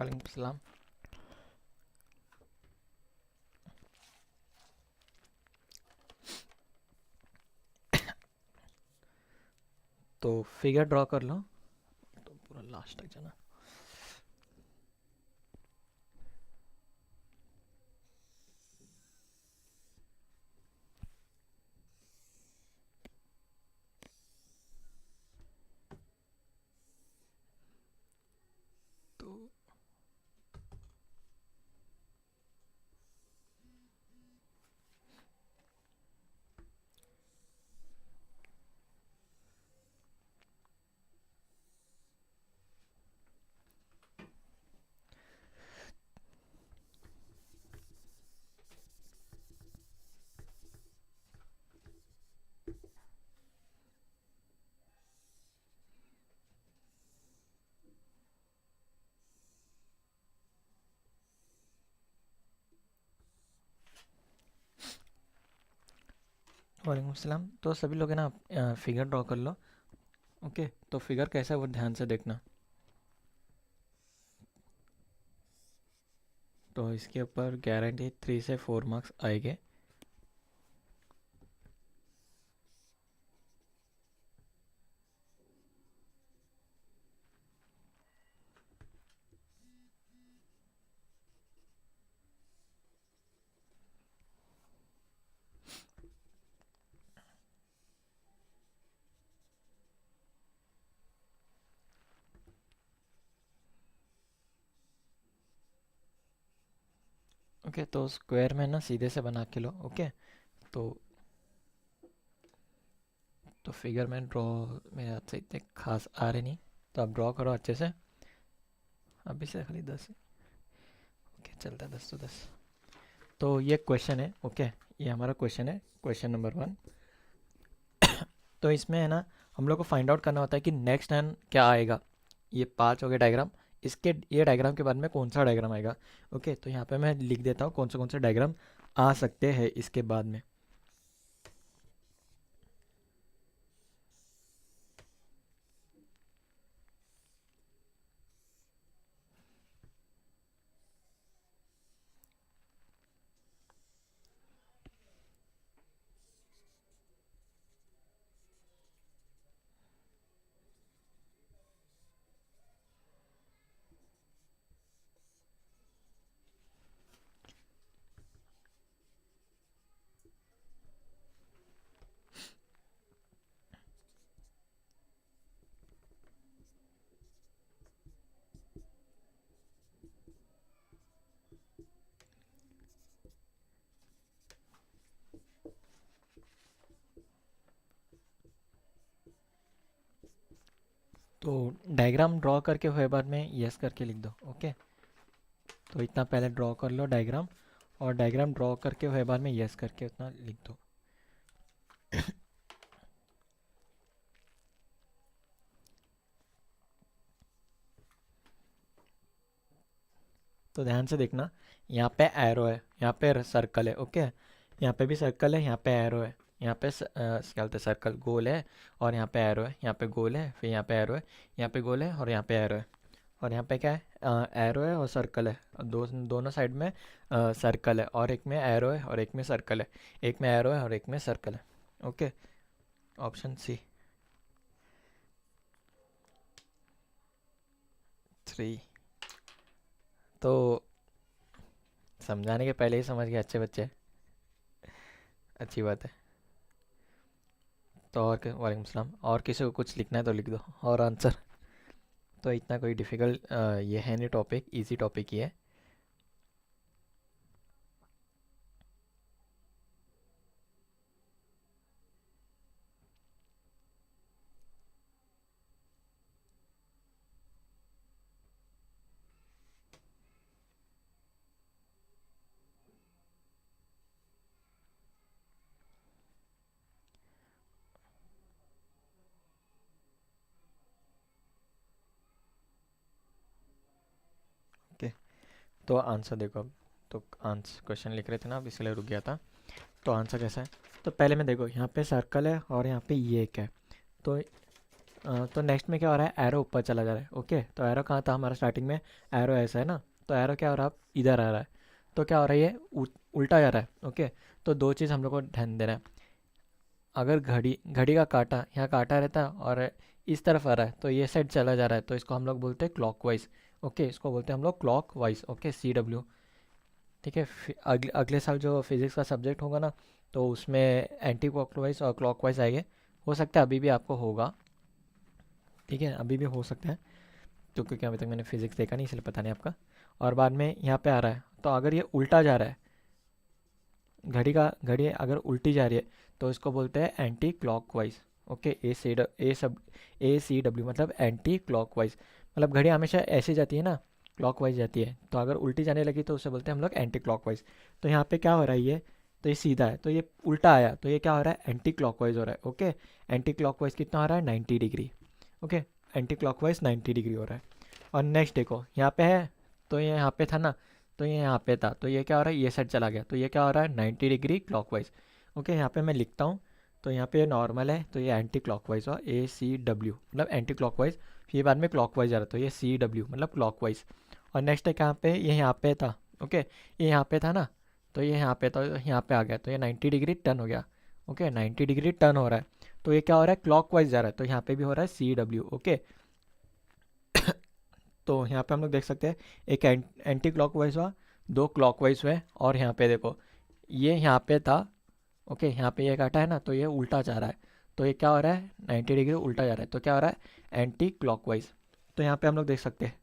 वालेकुम सलाम। तो फिगर ड्रॉ कर लो, तो पूरा लास्ट तक जाना। तो वालेकुम सलाम। तो सभी लोग है ना, फिगर ड्रॉ कर लो। ओके, तो फिगर कैसा है वो ध्यान से देखना। तो इसके ऊपर गारंटी 3 से 4 मार्क्स आएंगे। ओके, तो स्क्वायर में ना सीधे से बना के लो। ओके, तो फिगर में ड्रॉ मेरे हाथ से इतने खास आ रहे नहीं, तो आप ड्रॉ करो अच्छे से। अभी से खाली 10। ओके, चलता है 10 तो 10। तो ये क्वेश्चन है। ओके, ये हमारा क्वेश्चन है, क्वेश्चन नंबर 1। तो इसमें है ना, हम लोग को फाइंड आउट करना होता है कि नेक्स्ट टाइम क्या आएगा। ये 5 हो गए डायग्राम। इसके ये डायग्राम के बाद में कौन सा डायग्राम आएगा। ओके, तो यहाँ पे मैं लिख देता हूँ कौन से डायग्राम आ सकते हैं इसके बाद में। तो डायग्राम ड्रॉ करके हुए बाद में यस करके लिख दो। ओके, तो इतना पहले ड्रॉ कर लो डायग्राम, और डायग्राम ड्रॉ करके हुए बाद में यस करके उतना लिख दो। तो ध्यान से देखना, यहाँ पे एरो है, यहाँ पे सर्कल है। ओके, यहाँ पे भी सर्कल है, यहाँ पे एरो है, यहाँ पे क्या बोलते हैं, सर्कल गोल है, और यहाँ पे एरो है, यहाँ पे गोल है, फिर यहाँ पे एरो है, यहाँ पे गोल है, और यहाँ पे एरो है। और यहाँ पे क्या है, एरो है और सर्कल है। और दोनों साइड में सर्कल है, और एक में एरो है और एक में सर्कल है। एक में एरो है और एक में सर्कल है। Okay, option C 3। तो समझाने के पहले ही समझ गए अच्छे बच्चे, अच्छी बात है। तो और वालेकुम सलाम। और किसी को कुछ लिखना है तो लिख दो और आंसर। तो इतना कोई डिफ़िकल्ट ये है नहीं, टॉपिक इजी टॉपिक ही है। ओके, तो आंसर देखो अब। तो आंसर क्वेश्चन लिख रहे थे ना, अब इसलिए रुक गया था। तो आंसर कैसा है, तो पहले में देखो, यहाँ पे सर्कल है और यहाँ पे ये क्या है। तो तो नेक्स्ट में क्या हो रहा है, एरो ऊपर चला जा रहा है। ओके, तो एरो कहाँ था हमारा स्टार्टिंग में, एरो ऐसा है ना, तो एरो क्या हो रहा है, अब इधर आ रहा है, तो क्या हो रहा है, ये उल्टा जा रहा है। ओके, तो दो चीज़ हम लोग को ध्यान देना है। अगर घड़ी घड़ी का काटा यहाँ काटा रहता है और इस तरफ आ रहा है, तो ये साइड चला जा रहा है, तो इसको हम लोग बोलते हैं क्लॉकवाइज। ओके, इसको बोलते हैं हम लोग क्लॉकवाइज। Okay, CW। ठीक है, अगले अगले साल जो फिजिक्स का सब्जेक्ट होगा ना, तो उसमें एंटी क्लॉकवाइज और क्लॉकवाइज आएंगे। हो सकता है अभी भी आपको होगा, ठीक है, अभी भी हो सकता है, तो क्योंकि अभी तक मैंने फिजिक्स देखा नहीं इसलिए पता नहीं आपका। और बाद में यहाँ पे आ रहा है, तो अगर ये उल्टा जा रहा है, घड़ी अगर उल्टी जा रही है, तो इसको बोलते हैं एंटी क्लॉकवाइज। ओके, ACW मतलब एंटी क्लॉकवाइज, मतलब घड़ी हमेशा ऐसे जाती है ना, क्लॉकवाइज जाती है, तो अगर उल्टी जाने लगी तो उसे बोलते हैं हम लोग एंटी क्लॉकवाइज। तो यहाँ पे क्या हो रहा है, ये तो ये सीधा है, तो ये उल्टा आया, तो ये क्या हो रहा है, एंटी क्लॉकवाइज हो रहा है। ओके, एंटी क्लॉकवाइज कितना हो रहा है, 90 degree. Okay, anti clockwise 90 degree हो रहा है। और नेक्स्ट देखो यहाँ पे है, तो ये यहाँ पे था ना, तो ये यहाँ पे था, तो ये क्या हो रहा है, ये साइड चला गया, तो ये क्या हो रहा है, 90 डिग्री क्लॉकवाइज। ओके, यहाँ पे मैं लिखता हूँ, तो यहाँ पे नॉर्मल है, तो ये एंटी क्लॉकवाइज हुआ, ACW मतलब एंटी क्लॉकवाइज। फिर ये बाद में क्लॉकवाइज आ रहा है, तो ये CW मतलब क्लॉकवाइज। और नेक्स्ट है कहाँ पे, ये यहाँ पे था। ओके, ये यहाँ पे था ना, तो ये यहाँ पे, तो यहाँ पे आ गया, तो ये 90 डिग्री टर्न हो गया। ओके, 90 डिग्री टर्न हो रहा है, तो ये क्या हो रहा है, क्लॉकवाइज जा रहा है, तो यहाँ पे भी हो रहा है CW। ओके, तो यहाँ पे हम लोग देख सकते हैं, एक एंटी क्लॉकवाइज हुआ, दो क्लॉकवाइज हुए, और यहाँ पे देखो ये यहाँ पे था। ओके, यहाँ पे ये काटा है ना, तो ये उल्टा जा रहा है, तो ये क्या हो रहा है, 90 डिग्री उल्टा जा रहा है, तो क्या हो रहा है, एंटी क्लॉकवाइज। तो यहाँ पे हम लोग देख सकते हैं।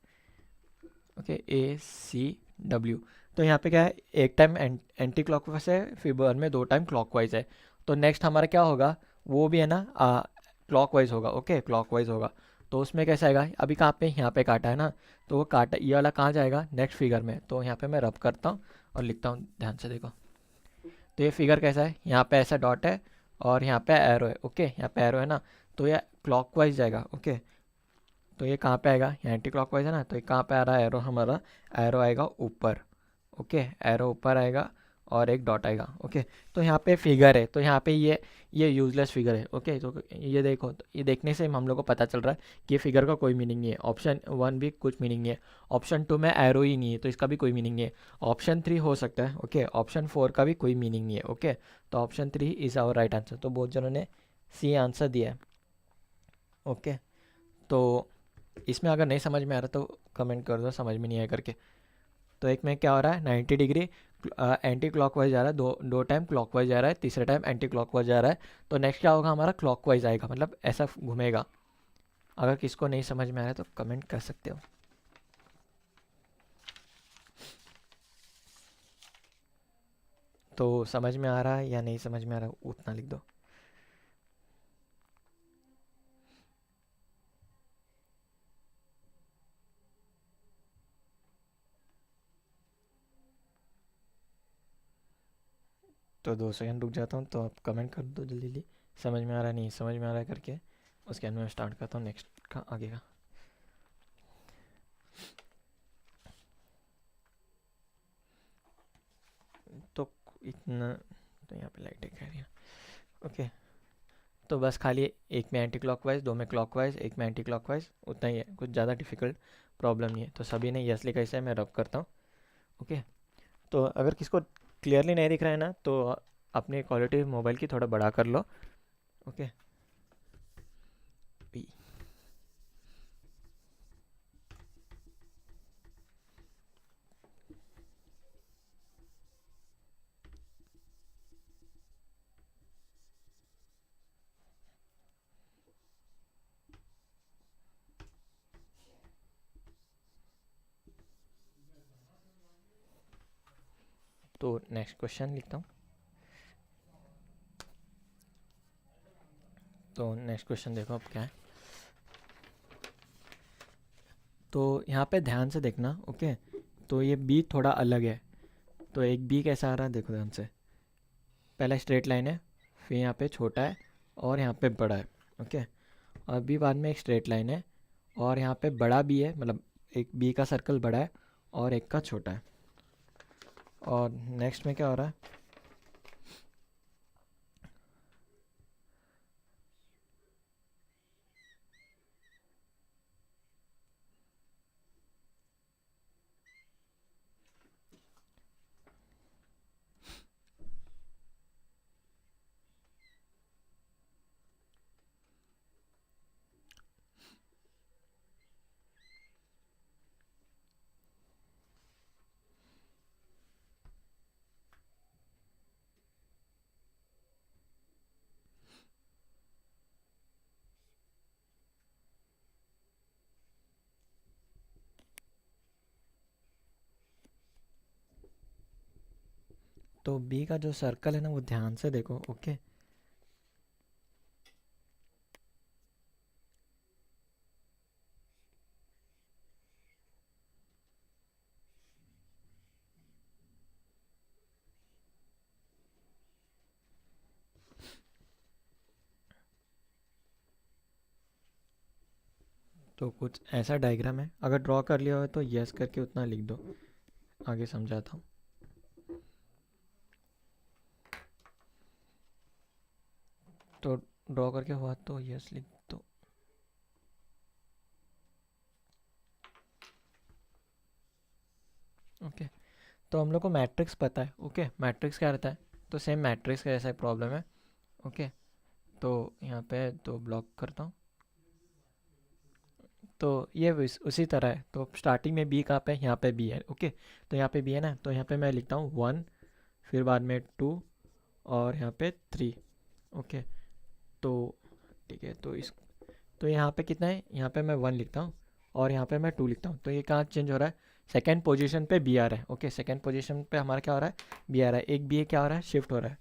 Okay, ACW। तो यहाँ पे क्या है, एक टाइम एंटी क्लॉकवाइज है, फिर बाद में दो टाइम क्लॉकवाइज है। तो नेक्स्ट हमारा क्या होगा, वो भी है ना क्लॉकवाइज होगा। ओके, क्लॉकवाइज होगा, तो उसमें कैसा आएगा, अभी कहाँ पे, यहाँ पे काटा है ना, तो वो काटा ये वाला कहाँ जाएगा, नेक्स्ट फिगर में। तो यहाँ पे मैं रब करता हूँ और लिखता हूँ, ध्यान से देखो। तो ये फिगर कैसा है, यहाँ पे ऐसा डॉट है और यहाँ पे एरो है। ओके, यहाँ पे एरो है ना, तो ये क्लॉकवाइज जाएगा। ओके, तो ये कहाँ पे आएगा, ये एंटी क्लॉकवाइज है ना, तो ये कहाँ पे आ रहा है एरो हमारा, एरो आएगा ऊपर। ओके, एरो ऊपर आएगा और एक डॉट आएगा। ओके, तो यहाँ पे फिगर है, तो यहाँ पे ये यूजलेस फिगर है। ओके, तो ये देखो, तो ये देखने से हम लोग को पता चल रहा है कि ये फिगर का कोई मीनिंग नहीं है। ऑप्शन 1 भी कुछ मीनिंग नहीं है, ऑप्शन 2 में एरो ही नहीं है, तो इसका भी कोई मीनिंग नहीं है। ऑप्शन 3 हो सकता है। ओके, ऑप्शन 4 का भी कोई मीनिंग नहीं है। ओके, तो option 3 is our right answer, तो बहुत जनों ने सी आंसर दिया है। ओके, तो इसमें अगर नहीं समझ में आ रहा तो कमेंट कर दो समझ में नहीं आया करके। तो एक में क्या हो रहा है, 90 डिग्री एंटी क्लॉकवाइज जा रहा है, दो दो टाइम क्लॉकवाइज जा रहा है, तीसरे टाइम एंटी क्लॉकवाइज जा रहा है। तो नेक्स्ट क्या होगा हमारा, क्लॉकवाइज आएगा, मतलब ऐसा घूमेगा। अगर किसको नहीं समझ में आ रहा है तो कमेंट कर सकते हो। तो समझ में आ रहा है या नहीं समझ में आ रहा है उतना लिख दो। तो 2 सेकंड रुक जाता हूँ, तो आप कमेंट कर दो जल्दी जल्दी, समझ में आ रहा है नहीं समझ में आ रहा है करके। उसके बाद मैं स्टार्ट करता हूँ नेक्स्ट का आगे का। तो इतना, तो यहाँ पे लाइट दिखा रही है। ओके, तो बस खाली एक में एंटी क्लॉकवाइज, दो में क्लॉकवाइज, एक में एंटी क्लॉकवाइज, उतना ही है, कुछ ज़्यादा डिफिकल्ट प्रॉब्लम नहीं है। तो सभी ने यस लिखा, इसे मैं रब करता हूँ। ओके, तो अगर किसको क्लियरली नहीं दिख रहा है ना, तो अपनी क्वालिटी मोबाइल की थोड़ा बड़ा कर लो। ओके, तो नेक्स्ट क्वेश्चन लिखता हूँ। तो नेक्स्ट क्वेश्चन देखो अब क्या है। तो यहाँ पे ध्यान से देखना। ओके, तो ये बी थोड़ा अलग है, तो एक बी कैसा आ रहा है देखो ध्यान से। पहला स्ट्रेट लाइन है, फिर यहाँ पे छोटा है और यहाँ पे बड़ा है। ओके, और बी बाद में एक स्ट्रेट लाइन है और यहाँ पे बड़ा भी है, मतलब एक बी का सर्कल बड़ा है और एक का छोटा है। और नेक्स्ट में क्या हो रहा है, तो बी का जो सर्कल है ना वो ध्यान से देखो। ओके, तो कुछ ऐसा डायग्राम है। अगर ड्रॉ कर लिया हो तो यस करके उतना लिख दो, आगे समझाता हूँ। तो ड्रॉ करके हुआ तो यस लिख दो। ओके, तो हम लोग को मैट्रिक्स पता है। ओके, मैट्रिक्स क्या रहता है, तो सेम मैट्रिक्स का ऐसा प्रॉब्लम है। ओके, तो यहाँ पे तो ब्लॉक करता हूँ। तो ये उसी तरह है। तो स्टार्टिंग में बी कहाँ पे, यहाँ पे बी है। ओके, तो यहाँ पे बी है ना, तो यहाँ पे मैं लिखता हूँ 1, फिर बाद में 2 और यहाँ पे 3। ओके, तो ठीक है, तो यहाँ पे कितना है, यहाँ पे मैं 1 लिखता हूँ और यहाँ पे मैं 2 लिखता हूँ। तो ये कहाँ चेंज हो रहा है, सेकेंड पोजीशन पे बी आ रहा है। ओके, सेकेंड पोजीशन पे हमारा क्या हो रहा है, बी आ रहा है। एक बी क्या हो रहा है, शिफ्ट हो रहा है।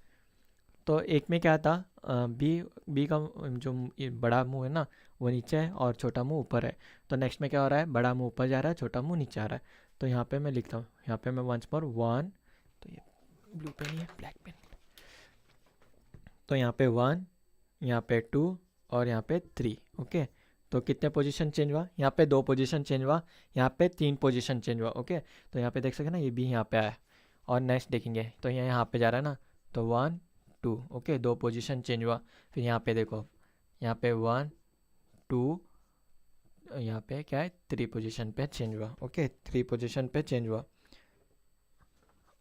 तो एक में क्या था, बी बी का जो ये बड़ा मुंह है ना वो नीचे है और छोटा मुंह ऊपर है। तो नेक्स्ट में क्या हो रहा है, बड़ा मुंह ऊपर जा रहा है, छोटा मुंह नीचे आ रहा है। तो यहाँ पे मैं लिखता हूँ, यहाँ पे मैं वंस मोर 1, तो ये ब्लू पेन ही है, ब्लैक पेन। तो यहाँ पे 1, यहाँ पे 2 और यहाँ पे 3। ओके, तो कितने पोजीशन चेंज हुआ, यहाँ पे 2 पोजीशन चेंज हुआ, यहाँ पे 3 पोजीशन चेंज हुआ। ओके, तो यहाँ पे देख सके ना, ये भी यहाँ पे आया। और नेक्स्ट देखेंगे तो यहाँ पे जा रहा है ना, तो 1 2। ओके, 2 पोजीशन चेंज हुआ। फिर यहाँ पे देखो, यहाँ पे 1 2, यहाँ पे क्या है, 3 पोजीशन पे चेंज हुआ। ओके, 3 पोजीशन पे चेंज हुआ।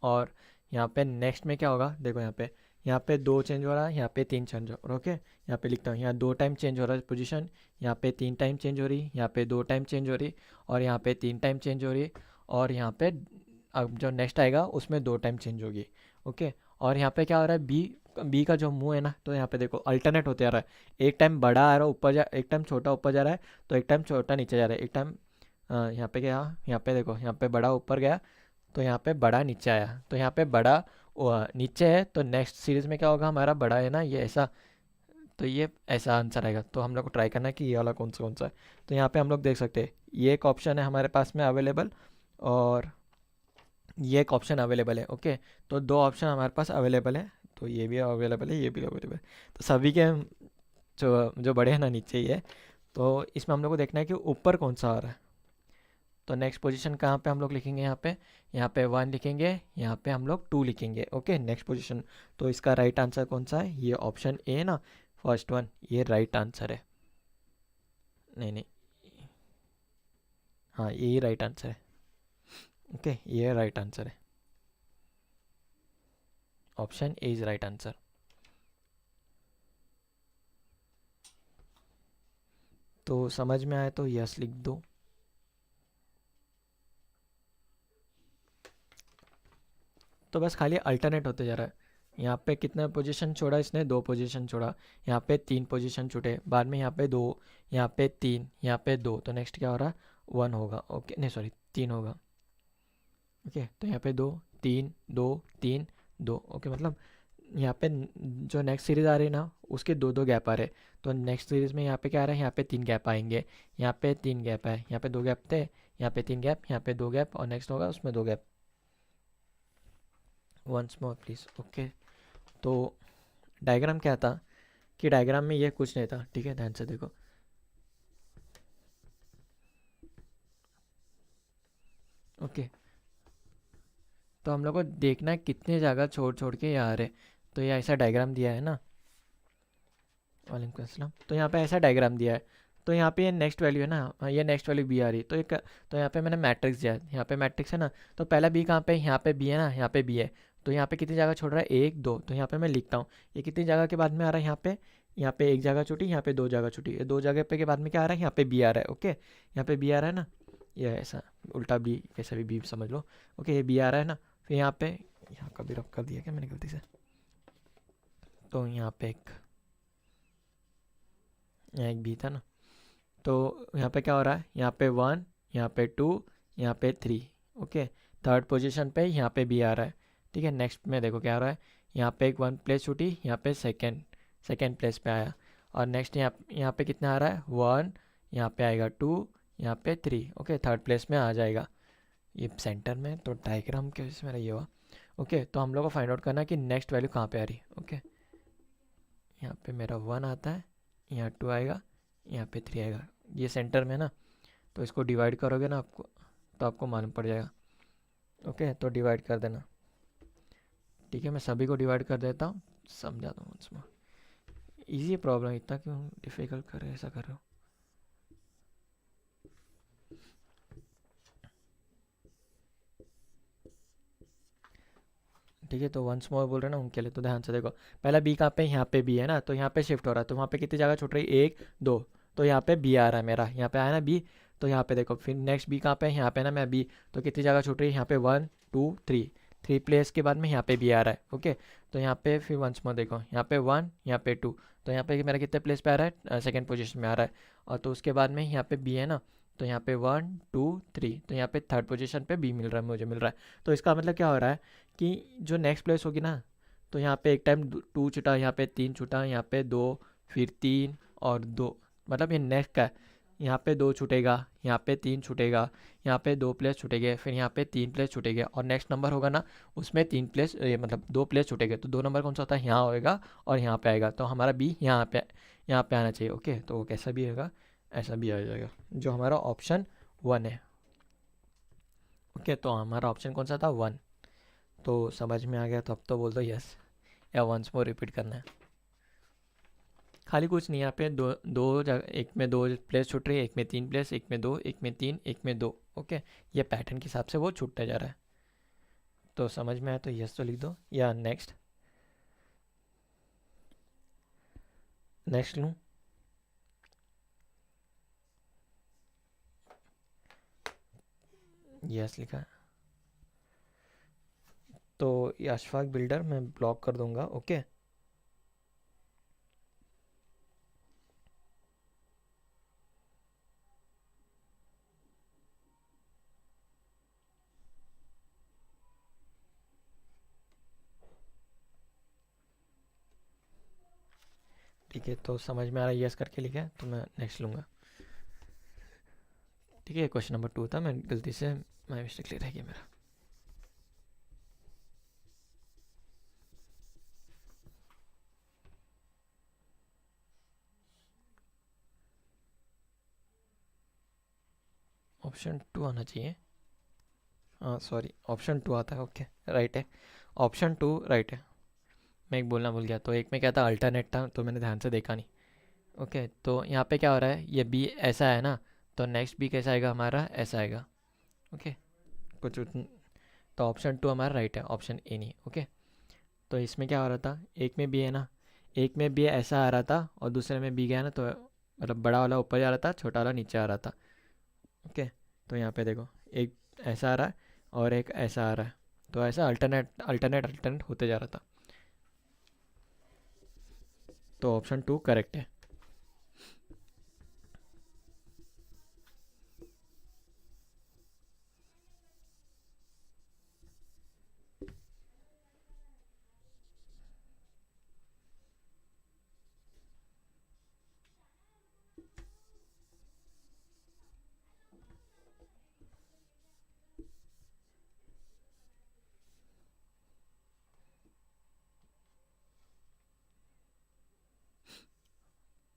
और यहाँ पे नेक्स्ट में क्या होगा, देखो यहाँ पे 2 चेंज हो रहा है, यहाँ पे 3 चेंज हो रहा है। ओके, यहाँ पे लिखता हूँ, यहाँ 2 टाइम चेंज हो रहा है पोजीशन, यहाँ पे 3 टाइम चेंज हो रही, यहाँ पे 2 टाइम चेंज हो रही, और यहाँ पे 3 टाइम चेंज हो रही, और यहाँ पे अब जो नेक्स्ट आएगा उसमें 2 टाइम चेंज होगी। ओके, और यहाँ पे क्या हो रहा है, बी का जो मुंह है ना, तो यहाँ पे देखो अल्टरनेट होते आ रहा है। एक टाइम बड़ा आ रहा है ऊपर जा, एक टाइम छोटा ऊपर जा रहा है, तो एक टाइम छोटा नीचे जा रहा है, एक टाइम यहाँ पे क्या, यहाँ पे देखो, यहाँ पे बड़ा ऊपर गया, तो यहाँ पे बड़ा नीचे आया। तो यहाँ पे बड़ा नीचे है, तो नेक्स्ट सीरीज में क्या होगा, हमारा बड़ा है ना ये ऐसा, तो ये ऐसा आंसर आएगा। तो हम लोग को ट्राई करना है कि ये वाला कौन सा है। तो यहाँ पे हम लोग देख सकते हैं ये एक ऑप्शन है हमारे पास में अवेलेबल, और ये एक ऑप्शन अवेलेबल है। ओके, तो 2 ऑप्शन हमारे पास अवेलेबल है। तो ये भी अवेलेबल है, ये भी अवेलेबल है। तो सभी के जो जो बड़े हैं ना नीचे ही है। तो इसमें हम लोग को देखना है कि ऊपर कौन सा आ रहा है। तो नेक्स्ट पोजीशन कहाँ पे हम लोग लिखेंगे, यहाँ पे 1 लिखेंगे, यहाँ पे हम लोग 2 लिखेंगे। Okay, next position. तो इसका राइट आंसर कौन सा है, ये ऑप्शन ए ना, फर्स्ट वन, ये राइट आंसर है। नहीं नहीं, हाँ यही राइट आंसर है। ओके, ये राइट आंसर है, option A is right answer. तो समझ में आए तो यस लिख दो। तो बस खाली अल्टरनेट होते जा रहा है। यहाँ पे कितना पोजीशन छोड़ा इसने, 2 पोजीशन छोड़ा, यहाँ पे 3 पोजीशन छूटे, बाद में यहाँ पे 2, यहाँ पे 3, यहाँ पे 2, तो नेक्स्ट क्या हो रहा है, 1 होगा। ओके, नहीं सॉरी 3 होगा। ओके, तो यहाँ पे 2 3 2 3 2। ओके, मतलब यहाँ पे जो नेक्स्ट सीरीज आ रही है ना उसके 2 गैप आ रहे हैं। तो नेक्स्ट सीरीज में यहाँ पे क्या आ रहा है, यहाँ पे 3 गैप आएंगे, यहाँ पे 3 गैप है, यहाँ पे 2 गैप थे, यहाँ पे 3 गैप, यहाँ पे 2 गैप, और नेक्स्ट होगा उसमें 2 gap. Once more please. Okay, तो डायग्राम क्या था कि डायग्राम में ये कुछ नहीं था। ठीक है, ध्यान से देखो। ओके, तो हम लोग को देखना है कितने जगह छोड़ छोड़ के ये आ रहे। तो ये ऐसा डायग्राम दिया है ना, वालेकुम अस्सलाम। तो यहाँ पे ऐसा डायग्राम दिया है। तो यहाँ पे ये नेक्स्ट वैल्यू है ना, ये नेक्स्ट वैल्यू बी आ रही है। तो यहाँ पे मैंने मैट्रिक्स दिया है, यहाँ पे मैट्रिक्स है ना, तो पहला बी कहाँ पे, यहाँ पे बी है ना, यहाँ पे बी है। तो यहाँ पे कितनी जगह छोड़ रहा है, 1 2। तो यहाँ पे मैं लिखता हूँ ये कितनी जगह के बाद में आ रहा है, यहाँ पे 1 जगह छूटी, यहाँ पे 2 जगह छूटी, ये 2 जगह पे के बाद में क्या आ रहा है, यहाँ पे बी आ रहा है। ओके, यहाँ पे बी आ रहा है ना, ये ऐसा उल्टा बी, कैसा भी बी समझ लो। ओके, ये बी आ रहा है ना, फिर यहाँ का भी रख कर दिया क्या मैंने गलती से। तो यहाँ एक बी था ना, तो यहाँ पे क्या हो रहा है, यहाँ पे 1, यहाँ पे 2, यहाँ पे 3। ओके, थर्ड पोजीशन पे यहाँ पे बी आ रहा है। ठीक है, नेक्स्ट में देखो क्या हो रहा है, यहाँ पे एक 1 प्लेस छूटी, यहाँ पे सेकेंड सेकेंड प्लेस पे आया। और नेक्स्ट यहाँ पे कितना आ रहा है 1, यहाँ पे आएगा 2, यहाँ पे 3, ओके थर्ड प्लेस में आ जाएगा ये सेंटर में। तो डायग्राम के वजह से मेरा ये हुआ। ओके तो हम लोग को फाइंड आउट करना है कि नेक्स्ट वैल्यू कहाँ पे आ रही है। ओके यहाँ पे मेरा 1 आता है, यहाँ 2 आएगा, यहाँ पे 3 आएगा, ये सेंटर में ना। तो इसको डिवाइड करोगे ना आपको, तो आपको मालूम पड़ जाएगा। ओके तो डिवाइड कर देना। ठीक है मैं सभी को डिवाइड कर देता हूँ, समझाता हूँ उसमें। ईजी प्रॉब्लम, इतना क्यों डिफिकल्ट कर रहे हो, ऐसा कर रहे हो। ठीक है तो वंस मोर बोल रहे हैं ना उनके लिए, तो ध्यान से देखो। पहला बी कहाँ पे, यहाँ पे बी है ना, तो यहाँ पे शिफ्ट हो रहा है, तो वहाँ पे कितनी जगह छूट रही है 1 2, तो यहाँ पे बी आ रहा है मेरा, यहाँ पे आया ना बी। तो यहाँ पे देखो फिर नेक्स्ट बी कहाँ पे है, यहाँ पे ना मैं बी, तो कितनी जगह छूट रही है यहाँ पे 1 2 3, 3 प्लेस के बाद में यहाँ पे बी आ रहा है। ओके तो यहाँ पे फिर वंस मोर देखो, यहाँ पे 1 यहाँ पे 2, तो यहाँ पे मेरा कितने प्लेस पे आ रहा है, सेकेंड पोजिशन में आ रहा है। और तो उसके बाद में यहाँ पे बी है ना, तो यहाँ पे 1 2 3, तो यहाँ पे थर्ड पोजिशन पे बी मिल रहा है, मुझे मिल रहा है। तो इसका मतलब क्या हो रहा है कि जो नेक्स्ट प्लेस होगी ना, तो यहाँ पे एक टाइम 2 छुटा, यहाँ पे 3 छुटा, यहाँ पे 2, फिर 3 और 2, मतलब ये नेक्स्ट का है। यहाँ पे 2 छूटेगा, यहाँ पे 3 छूटेगा, यहाँ पे 2 प्लेस छूटेंगे, फिर यहाँ पे 3 प्लेस छूटेंगे, और नेक्स्ट नंबर होगा ना उसमें 3 प्लेस, ये मतलब 2 प्लेस छूटेंगे। तो 2 नंबर कौन सा होता है, यहाँ होएगा और यहाँ पे आएगा, तो हमारा बी यहाँ पे आना चाहिए। ओके तो वो कैसा भी होगा, ऐसा भी आ जाएगा, जो हमारा ऑप्शन 1 है। ओके तो हमारा ऑप्शन कौन सा था 1। तो समझ में आ गया, तो अब तो बोल दो यस, या वंस मोर रिपीट करना है। खाली कुछ नहीं, यहाँ पे दो दो जगह, एक में 2 प्लेस छूट रही है, एक में 3 प्लेस, एक में 2, एक में 3, एक में 2। ओके ये पैटर्न के हिसाब से वो छूटता जा रहा है। तो समझ में आया तो यस तो लिख दो, या नेक्स्ट नेक्स्ट लूँ। यस लिखा है। तो ये अशफाक बिल्डर मैं ब्लॉक कर दूंगा। ओके ठीक है तो समझ में आ रहा है, यस करके लिखा है, तो मैं नेक्स्ट लूँगा। ठीक है क्वेश्चन नंबर 2 था, मैं गलती से माई मिस्टेक ले रह गया मेरा। ऑप्शन 2 आना चाहिए, हाँ सॉरी ऑप्शन 2 आता है। ओके राइट है, ऑप्शन 2 राइट है। मैं एक बोलना भूल गया, तो एक में क्या था अल्टरनेट था, तो मैंने ध्यान से देखा नहीं। ओके तो यहाँ पे क्या हो रहा है, ये बी ऐसा है ना, तो नेक्स्ट बी कैसा आएगा हमारा, ऐसा आएगा। ओके कुछ तो ऑप्शन 2 हमारा राइट है, ऑप्शन ए नहीं। ओके तो इसमें क्या हो रहा था, एक में बी है ना, एक में बी ऐसा आ रहा था, और दूसरे में बी गया ना, तो मतलब बड़ा वाला ऊपर जा रहा था, छोटा वाला नीचे आ रहा था। ओके तो यहाँ पे देखो एक ऐसा आ रहा है और एक ऐसा आ रहा है, तो ऐसा अल्टरनेट अल्टरनेट अल्टरनेट होते जा रहा था। तो ऑप्शन 2 करेक्ट है।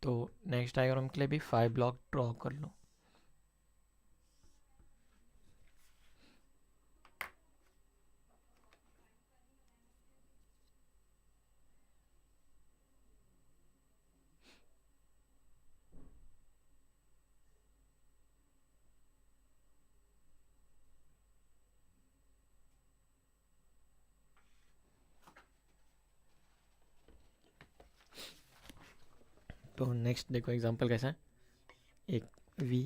तो नेक्स्ट डायग्राम के लिए भी 5 ब्लॉक ड्रॉ कर लो। तो नेक्स्ट देखो एग्जांपल कैसा है, एक वी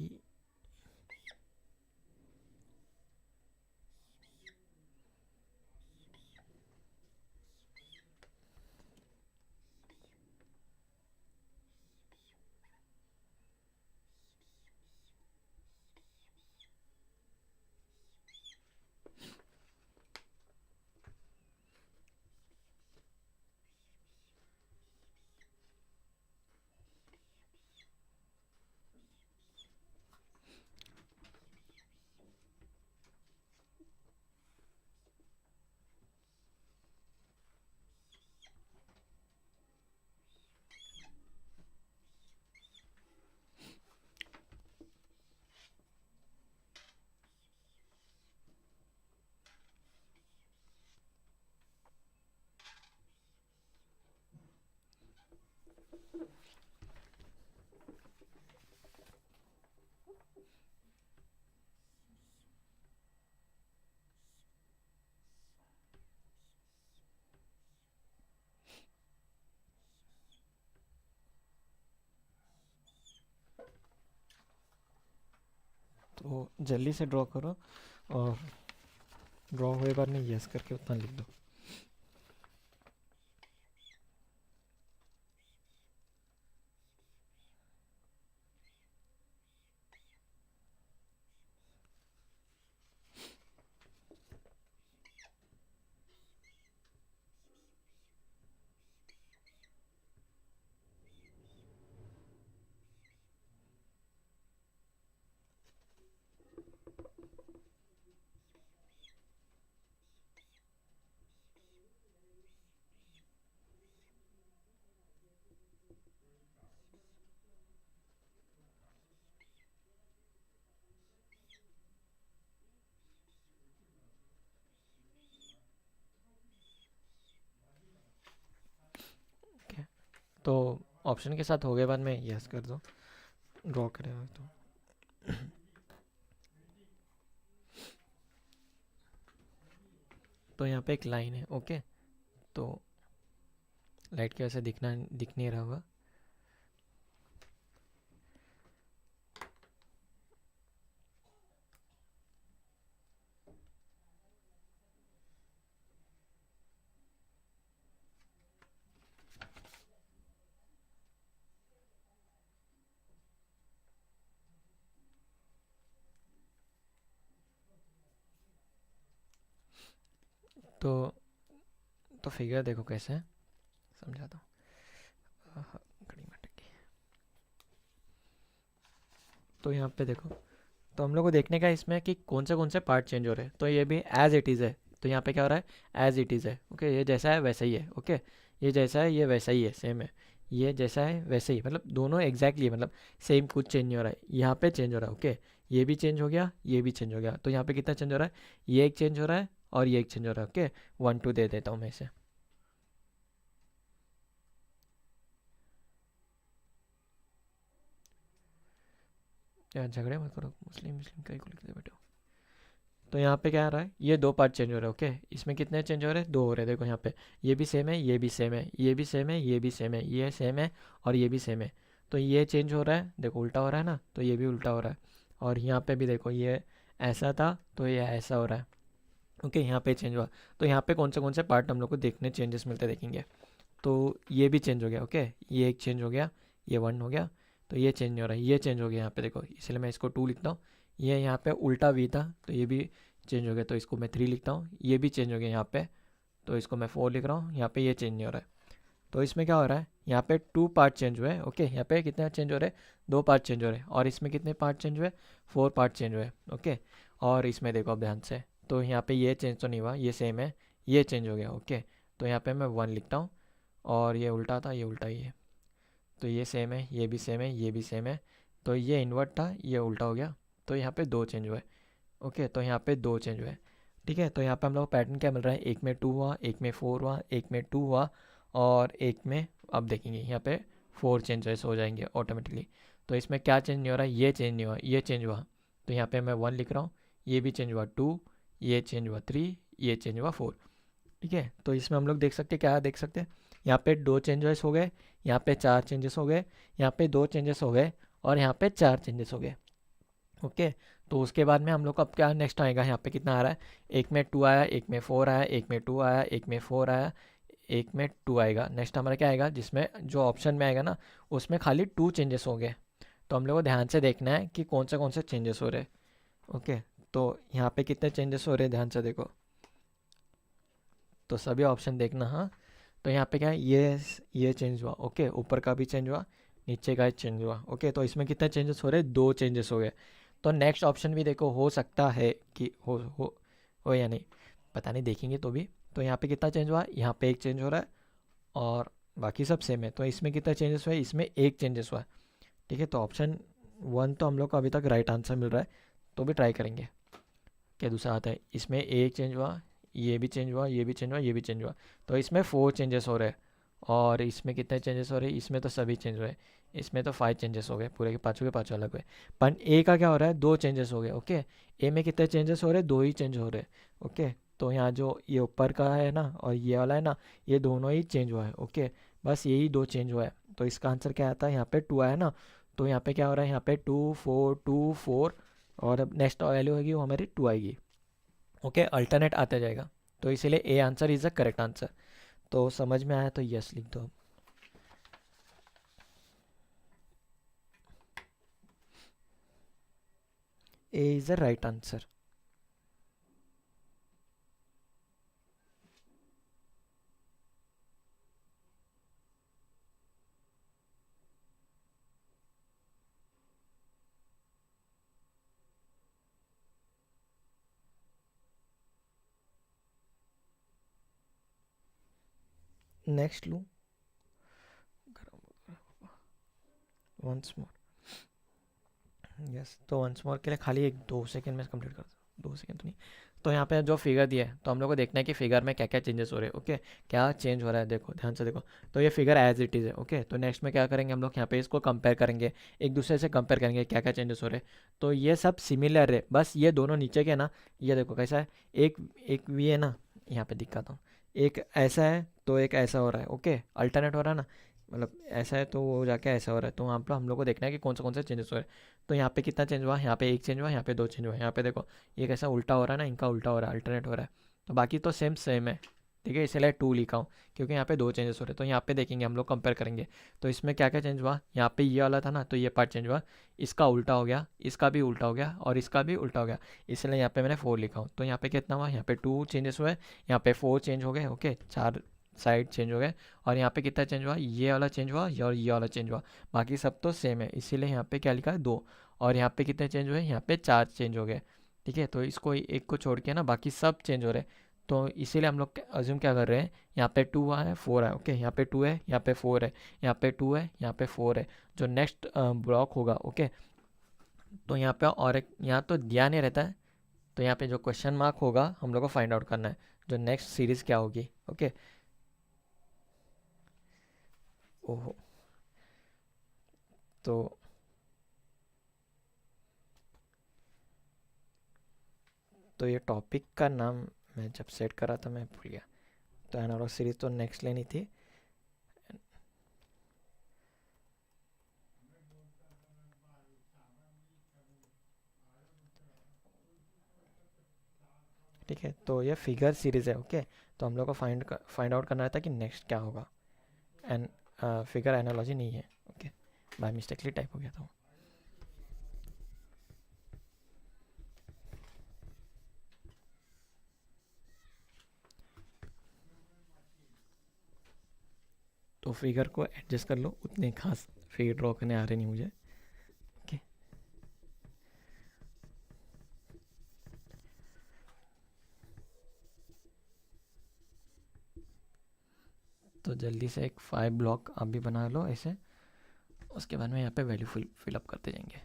तो जल्दी से ड्रॉ करो और ड्रॉ हुए बाद में यस करके उतना लिख दो। ओके, तो ऑप्शन के साथ हो गए बाद में यस कर दो ड्रॉ करेगा तो। तो यहाँ पे एक लाइन है। ओके, तो लाइट की वजह से दिख नहीं रहा होगा। तो फिगर देखो कैसे है, समझाता हूँ। घड़ी में अटक गई। तो यहाँ पे देखो, तो हम लोग को देखने का इसमें कि कौन से पार्ट चेंज हो रहे हैं। तो ये भी एज इट इज़ है, तो यहाँ पे क्या हो रहा है, एज इट इज़ है। ओके, ये जैसा है वैसा ही है। ओके, ये जैसा है ये वैसा ही है, सेम है। ये जैसा है वैसे ही, मतलब दोनों एग्जैक्टली मतलब सेम, कुछ चेंज नहीं हो रहा है। यहाँ पे चेंज हो रहा है। ओके, ये भी चेंज हो गया, ये भी चेंज हो गया। तो यहाँ पे कितना चेंज हो रहा है, ये एक चेंज हो रहा है और ये एक चेंज हो रहा है। ओके, 1 2 दे देता हूँ मैं इसे। यार झगड़े मत करो, मुस्लिम मुस्लिम कहीं को लिखते बैठो। तो यहाँ पे क्या आ रहा है, ये दो पार्ट चेंज हो रहे हैं। ओके, इसमें कितने चेंज हो रहे हैं, दो हो रहे हैं। देखो यहाँ पे ये भी सेम है, ये भी सेम है, ये भी सेम है, ये भी सेम है, ये सेम है और ये भी सेम है। तो ये चेंज हो रहा है, देखो उल्टा हो रहा है ना, तो ये भी उल्टा हो रहा है। और यहाँ पे भी देखो, ये ऐसा था तो ये ऐसा हो रहा है। ओके, यहाँ पे चेंज हुआ। तो यहाँ पे कौन से पार्ट हम लोग को देखने चेंजेस मिलते देखेंगे। तो ये भी चेंज हो गया। ओके, ये एक चेंज हो गया, ये 1 हो गया। तो ये चेंज हो रहा है, ये चेंज हो गया यहाँ पे देखो, इसलिए मैं इसको 2 लिखता हूँ। ये यहाँ पे उल्टा वी था तो ये भी चेंज हो गया, तो इसको मैं 3 लिखता हूँ। ये भी चेंज हो गया यहाँ पे, तो इसको मैं 4 लिख रहा हूँ। यहाँ पे ये चेंज नहीं हो रहा है। तो इसमें क्या हो रहा है, यहाँ पे 2 पार्ट चेंज हुए। ओके, यहाँ पे कितने चेंज हो रहे हैं, 2 पार्ट चेंज हो रहे हैं। और इसमें कितने पार्ट चेंज हुए, 4 पार्ट चेंज हुए। ओके, और इसमें देखो अब ध्यान से, तो यहाँ पे ये चेंज तो नहीं हुआ, ये सेम है, ये चेंज हो गया। ओके, तो यहाँ पे मैं 1 लिखता हूँ। और ये उल्टा था, ये उल्टा ही है। तो ये सेम है, ये भी सेम है, ये भी सेम है। तो ये इन्वर्ट था, ये उल्टा हो गया। तो यहाँ पे 2 चेंज हुए। ओके, तो यहाँ पे 2 चेंज हुए। ठीक है, तो यहाँ पे हम लोग पैटर्न क्या मिल रहा है, एक में 2 हुआ, एक में 4 हुआ, एक में 2 हुआ और एक में, अब देखेंगे यहाँ पे 4 चेंजेस हो जाएंगे ऑटोमेटिकली। तो इसमें क्या चेंज नहीं हो रहा है, ये चेंज नहीं हुआ, ये चेंज हुआ। तो यहाँ पे मैं 1 लिख रहा हूँ। ये भी चेंज हुआ 2, ये चेंज हुआ 3, ये चेंज हुआ 4। ठीक है, तो इसमें हम लोग देख सकते हैं, क्या देख सकते हैं, यहाँ पे 2 चेंजेस हो गए, यहाँ पे 4 चेंजेस हो गए, यहाँ पे 2 चेंजेस हो गए और यहाँ पे 4 चेंजेस हो गए। ओके, तो उसके बाद में हम लोग को अब क्या नेक्स्ट आएगा, यहाँ पे कितना आ रहा है, एक में 2 आया, एक में 4 आया, एक में 2 आया, एक में 4 आया, एक में 2 आएगा। नेक्स्ट हमारा क्या आएगा, जिसमें जो ऑप्शन में आएगा ना, उसमें खाली 2 चेंजेस हो गए। तो हम लोग को ध्यान से देखना है कि कौन से चेंजेस हो रहे हैं। ओके, तो यहाँ पे कितने चेंजेस हो रहे हैं, ध्यान से देखो। तो सभी ऑप्शन देखना। हाँ, तो यहाँ पे क्या है, ये चेंज हुआ। ओके, ऊपर का भी चेंज हुआ, नीचे का चेंज हुआ। ओके, तो इसमें कितने चेंजेस हो रहे हैं, 2 चेंजेस हो गए। तो नेक्स्ट ऑप्शन भी देखो, हो सकता है कि हो या नहीं, पता नहीं, देखेंगे तो भी। तो यहाँ पे कितना चेंज हुआ, यहाँ पे एक चेंज हो रहा है और बाकी सब सेम है। तो इसमें कितना चेंजेस हुआ है, इसमें एक चेंजेस हुआ है। ठीक है, तो ऑप्शन 1 तो हम लोग को अभी तक राइट आंसर मिल रहा है, तो भी ट्राई करेंगे। क्या दूसरा आता है, इसमें एक चेंज हुआ, ये भी चेंज हुआ, ये भी चेंज हुआ, ये भी चेंज हुआ। तो इसमें 4 चेंजेस हो रहे हैं। और इसमें कितने चेंजेस हो रहे हैं, इसमें तो सभी चेंज हुए। इसमें तो 5 चेंजेस हो गए, पूरे के पाँचों अलग हुए। पर ए का क्या हो रहा है, 2 चेंजेस हो गए। ओके, ए में कितने चेंजेस हो रहे हैं, 2 ही चेंज हो रहे हैं। ओके, तो यहाँ जो ये ऊपर का है ना और ये वाला है ना, ये दोनों ही चेंज हुआ है। ओके, बस यही 2 चेंज हुआ है। तो इसका आंसर क्या आता है, यहाँ पे 2 आया ना, तो यहाँ पे क्या हो रहा है, यहाँ पे 2 4 2 4 और अब नेक्स्ट वैल्यू होगी वो हमारी 2 आएगी। ओके, अल्टरनेट आता जाएगा, तो इसीलिए A answer is the correct answer. तो समझ में आया तो यस लिख दो। A is the right answer. Next लूँ, वंस मोर। यस, तो वंस मोर के लिए खाली एक 2 सेकेंड में कंप्लीट कर दो, 2 सेकेंड तो नहीं। तो यहाँ पे जो फिगर दिया है, तो हम लोग को देखना है कि फिगर में क्या क्या चेंजेस हो रहे हैं। ओके, क्या चेंज हो रहा है, देखो ध्यान से देखो। तो ये फिगर एज इट इज़ है। ओके, तो नेक्स्ट में क्या करेंगे हम लोग, यहाँ पे इसको कंपेयर करेंगे, एक दूसरे से कंपेयर करेंगे क्या क्या चेंजेस हो रहे हैं। तो ये सब सिमिलर है, बस ये दोनों नीचे के ना, ये देखो कैसा है, एक एक भी है ना, यहाँ पे दिखाता हूँ, एक ऐसा है तो एक ऐसा हो रहा है। ओके, अल्टरनेट हो रहा है ना, मतलब ऐसा है तो वो जाके ऐसा हो रहा है। तो वहाँ पर हम लोग को देखना है कि कौन से चेंजेस हो रहे हैं। तो यहाँ पे कितना चेंज हुआ, यहाँ पे एक चेंज हुआ, यहाँ पे 2 चेंज हुआ। यहाँ पे देखो ये कैसा उल्टा हो रहा है ना, इनका उल्टा हो रहा है, अल्टरनेट हो रहा है। तो बाकी तो सेम सेम है, ठीक है, इसलिए 2 लिखा हूँ, क्योंकि यहाँ पे 2 चेंजेस हो रहे हैं। तो यहाँ पे देखेंगे हम लोग, कंपेयर करेंगे। तो इसमें क्या क्या चेंज हुआ, यहाँ पे ये वाला था ना, तो ये पार्ट चेंज हुआ, इसका उल्टा हो गया, इसका भी उल्टा हो गया, और इसका भी उल्टा हो गया। इसलिए यहाँ पे मैंने 4 लिखा हूँ। तो यहाँ पे कितना हुआ, यहाँ पे 2 चेंजेस हुए, यहाँ पे 4 चेंज हो गए। ओके, 4 साइड चेंज हो गए। और यहाँ पे कितना चेंज हुआ, ये वाला चेंज हुआ, और ये वाला चेंज हुआ। बाकी सब तो सेम है, इसीलिए यहाँ पे क्या लिखा है, 2। और यहाँ पे कितने चेंज हुए, यहाँ पे 4 चेंज हो गए। ठीक है, तो इसको एक को छोड़ के ना बाकी सब चेंज हो रहे हैं। तो इसीलिए हम लोग अज्यूम क्या कर रहे हैं, यहाँ पे 2 है, 4 है। ओके, यहाँ पे 2 है, यहाँ पे 4 है, यहाँ पे 2 है, यहाँ पे 4 है। जो नेक्स्ट ब्लॉक होगा, ओके, तो यहाँ पे और एक यहाँ तो दिया नहीं रहता है, तो यहाँ पे जो क्वेश्चन मार्क होगा हम लोग को फाइंड आउट करना है, जो नेक्स्ट सीरीज क्या होगी। ओके, ओहो, तो ये टॉपिक का नाम मैं जब सेट करा था मैं भूल गया। तो एनालॉग सीरीज तो नेक्स्ट लेनी थी। ठीक है, तो ये फिगर सीरीज है। ओके, तो हम लोग को फाइंड आउट करना रहता है कि नेक्स्ट क्या होगा। एंड फिगर एनालॉजी नहीं है। ओके, बाय मिस्टेकली टाइप हो गया था। तो फिगर को एडजस्ट कर लो, उतने खास फिगर ड्रॉ करने आ रहे नहीं मुझे। ओके, तो जल्दी से एक 5 ब्लॉक आप भी बना लो ऐसे, उसके बाद में यहाँ पे वैल्यू फिलअप करते जाएंगे।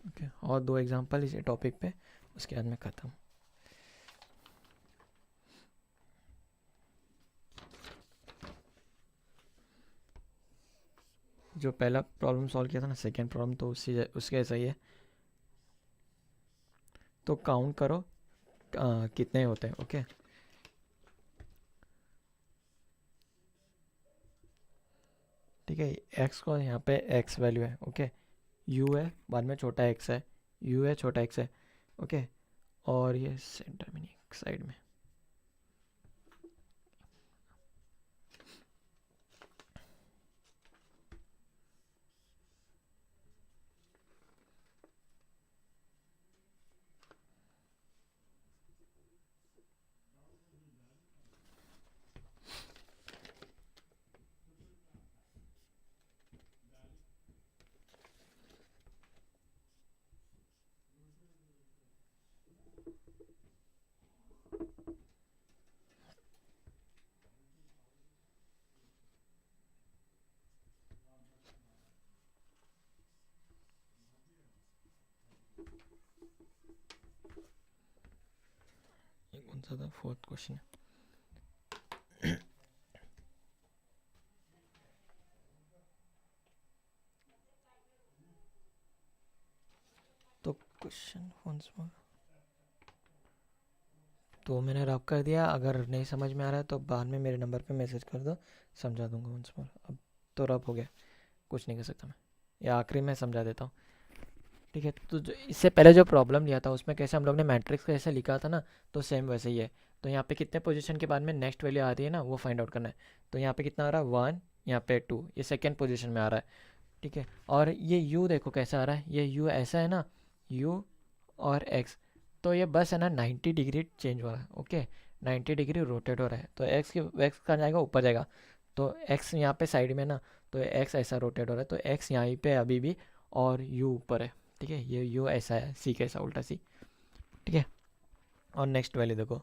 ओके, और 2 एग्जांपल इसी टॉपिक पे, उसके बाद में ख़त्म। जो पहला प्रॉब्लम सॉल्व किया था ना, सेकेंड प्रॉब्लम, तो उसके ऐसा ही है। तो काउंट करो कितने होते हैं। ओके, ठीक है, एक्स को यहाँ पे एक्स वैल्यू है। ओके, यू है, बाद में छोटा एक्स है, यू है, छोटा एक्स है। ओके, और ये सेंटर में नहीं, साइड में। ये कौन सा था, 4th क्वेश्चन है। तो क्वेश्चन वंस मोर, तो मैंने रब कर दिया। अगर नहीं समझ में आ रहा है तो बाद में मेरे नंबर पे मैसेज कर दो, समझा दूंगा वंस मोर। अब तो रब हो गया। कुछ नहीं कर सकता मैं, या आखिरी में समझा देता हूँ। ठीक है, तो जो इससे पहले जो प्रॉब्लम लिया था उसमें कैसे हम लोग ने मैट्रिक्स को ऐसे लिखा था ना, तो सेम वैसे ही है। तो यहाँ पे कितने पोजीशन के बाद में नेक्स्ट वैल्यू आ रही है ना, वो फाइंड आउट करना है। तो यहाँ पे कितना आ रहा है, 1, यहाँ पे 2, ये सेकेंड पोजीशन में आ रहा है। ठीक है, और ये u देखो कैसा आ रहा है, ये u ऐसा है ना, u और x, तो ये बस है ना 90 डिग्री चेंज हो रहा है। ओके, 90 डिग्री रोटेट हो रहा है, तो x कहाँ जाएगा, ऊपर जाएगा। तो x यहाँ पे साइड में ना, तो x ऐसा रोटेट हो रहा है, तो x यहाँ पे अभी भी, और u ऊपर है। ठीक है, ये u ऐसा है, c कैसा, उल्टा c। ठीक है, और नेक्स्ट वैल्यू देखो,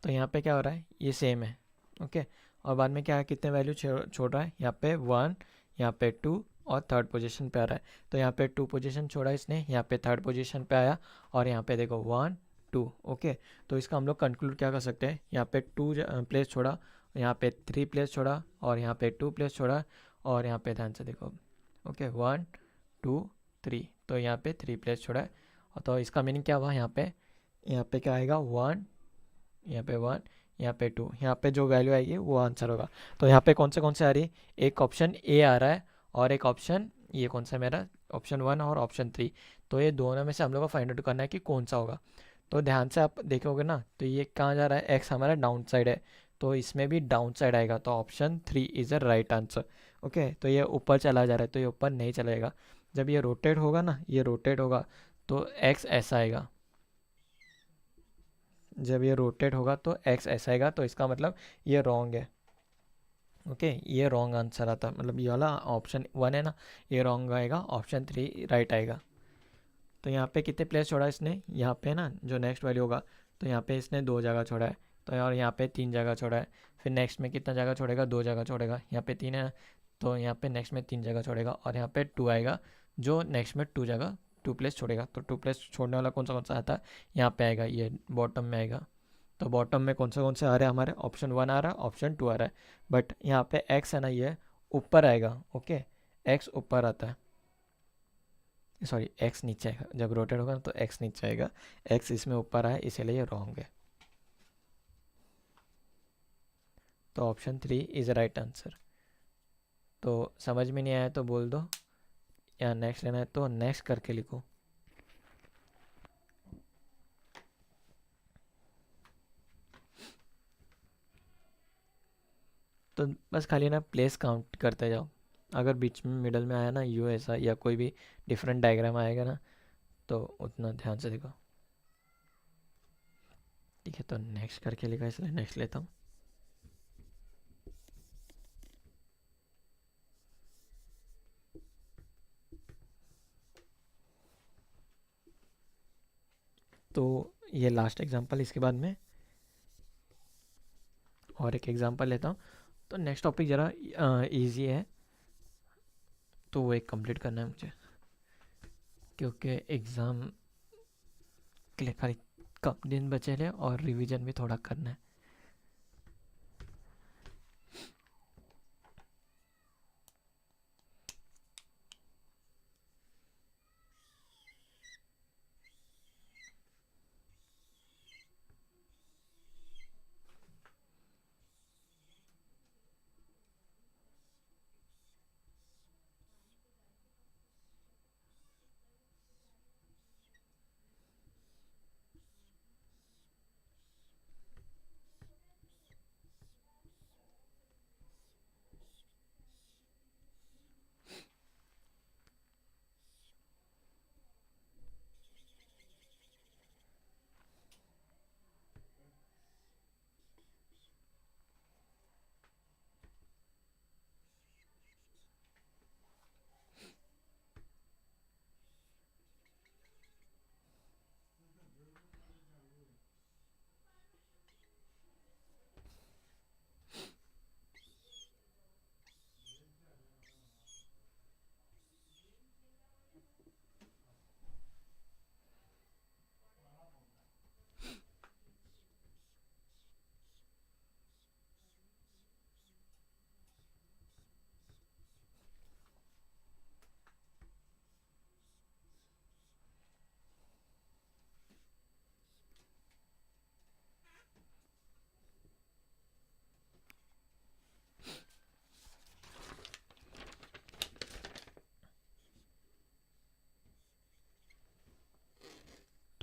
तो यहाँ पे क्या हो रहा है, ये सेम है। ओके, और बाद में क्या है, कितने वैल्यू छोड़ रहा है, यहाँ पे 1, यहाँ पे 2, और थर्ड पोजीशन पे आ रहा है। तो यहाँ पे 2 पोजीशन छोड़ा इसने, यहाँ पे थर्ड पोजीशन पे आया, और यहाँ पे देखो 1, 2। ओके, तो इसका हम लोग कंक्लूड क्या कर सकते हैं, यहाँ पे 2 प्लेस छोड़ा, यहाँ पे 3 प्लेस छोड़ा, और यहाँ पे 2 प्लेस छोड़ा, और यहाँ पे ध्यान से देखो। ओके, 1, 2, 3, तो यहाँ पे 3 प्लेस छोड़ा है। तो इसका मीनिंग क्या हुआ, यहाँ पे क्या आएगा, 1, यहाँ पे 1, यहाँ पे 2, यहाँ पे जो वैल्यू आएगी वो आंसर होगा। तो यहाँ पे कौन से आ रही है, एक ऑप्शन ए आ रहा है, और एक ऑप्शन, ये कौन सा मेरा, ऑप्शन 1 और ऑप्शन 3। तो ये दोनों में से हम लोग को फाइंड आउट करना है कि कौन सा होगा। तो ध्यान से आप देखोगे ना, तो ये कहाँ जा रहा है, एक्स हमारा डाउन साइड है, तो इसमें भी डाउन साइड आएगा, तो option 3 is a right answer. Okay, तो ये ऊपर चला जा रहा है, तो ये ऊपर नहीं चलेगा। जब ये रोटेट होगा ना, ये रोटेट होगा, तो एक्स ऐसा आएगा। जब ये रोटेट होगा तो एक्स ऐसा आएगा, तो इसका मतलब ये रॉन्ग है। ओके, ये रॉन्ग आंसर आता है, मतलब ये वाला ऑप्शन 1 है ना, ये रॉन्ग आएगा, ऑप्शन 3 राइट आएगा। तो यहाँ पे कितने प्लेस छोड़ा इसने, यहाँ पे ना जो नेक्स्ट वैल्यू होगा, तो यहाँ पे इसने 2 जगह छोड़ा है, तो और यहाँ पे 3 जगह छोड़ा है। फिर नेक्स्ट में कितना जगह छोड़ेगा, 2 जगह छोड़ेगा, यहाँ पे 3 है, तो यहाँ पे नेक्स्ट में 3 जगह छोड़ेगा, और यहाँ पे 2 आएगा, जो नेक्स्ट में 2 जगह 2 प्लेस छोड़ेगा। तो 2 प्लेस छोड़ने वाला कौन सा आता है, यहाँ पे आएगा, ये बॉटम में आएगा। तो बॉटम में कौन से आ रहे हैं हमारे, ऑप्शन 1 आ रहा है, ऑप्शन 2 आ रहा है, बट यहाँ पे एक्स है ना, ये ऊपर आएगा। ओके, एक्स ऊपर आता है, सॉरी एक्स नीचे आएगा, जब रोटेट होगा तो एक्स नीचे आएगा, एक्स इसमें ऊपर आया, इसीलिए ये रॉन्ग है। तो ऑप्शन 3 इज़ राइट आंसर। तो समझ में नहीं आया तो बोल दो, या नेक्स्ट लेना है तो नेक्स्ट करके लिखो। तो बस खाली ना प्लेस काउंट करते जाओ, अगर बीच में मिडल में आया ना यू ऐसा, या कोई भी डिफरेंट डायग्राम आएगा ना, तो उतना ध्यान से देखो। ठीक है, तो नेक्स्ट करके लिखा, इसलिए नेक्स्ट लेता हूँ। तो ये लास्ट एग्जांपल, इसके बाद में और एक एग्जांपल लेता हूँ। तो नेक्स्ट टॉपिक ज़रा इजी है, तो वो एक कंप्लीट करना है मुझे, क्योंकि एग्ज़ाम के लिए खाली कम दिन बचे हैं, और रिवीजन भी थोड़ा करना है।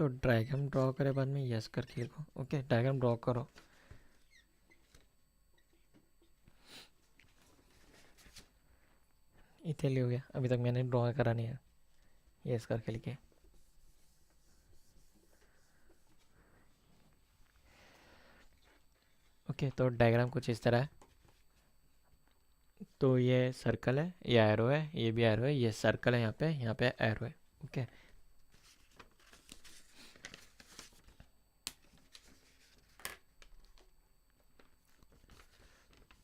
तो डायग्राम ड्रॉ करे बाद में यस करके लिखो। ओके, डायग्राम ड्रॉ करो। इतने लिख गया, अभी तक मैंने ड्रॉ करा नहीं है, यस करके लिखे। ओके, तो डायग्राम कुछ इस तरह है। तो ये सर्कल है, ये एरो है, ये भी एरो है, ये सर्कल है, यहाँ पे एरो है। ओके,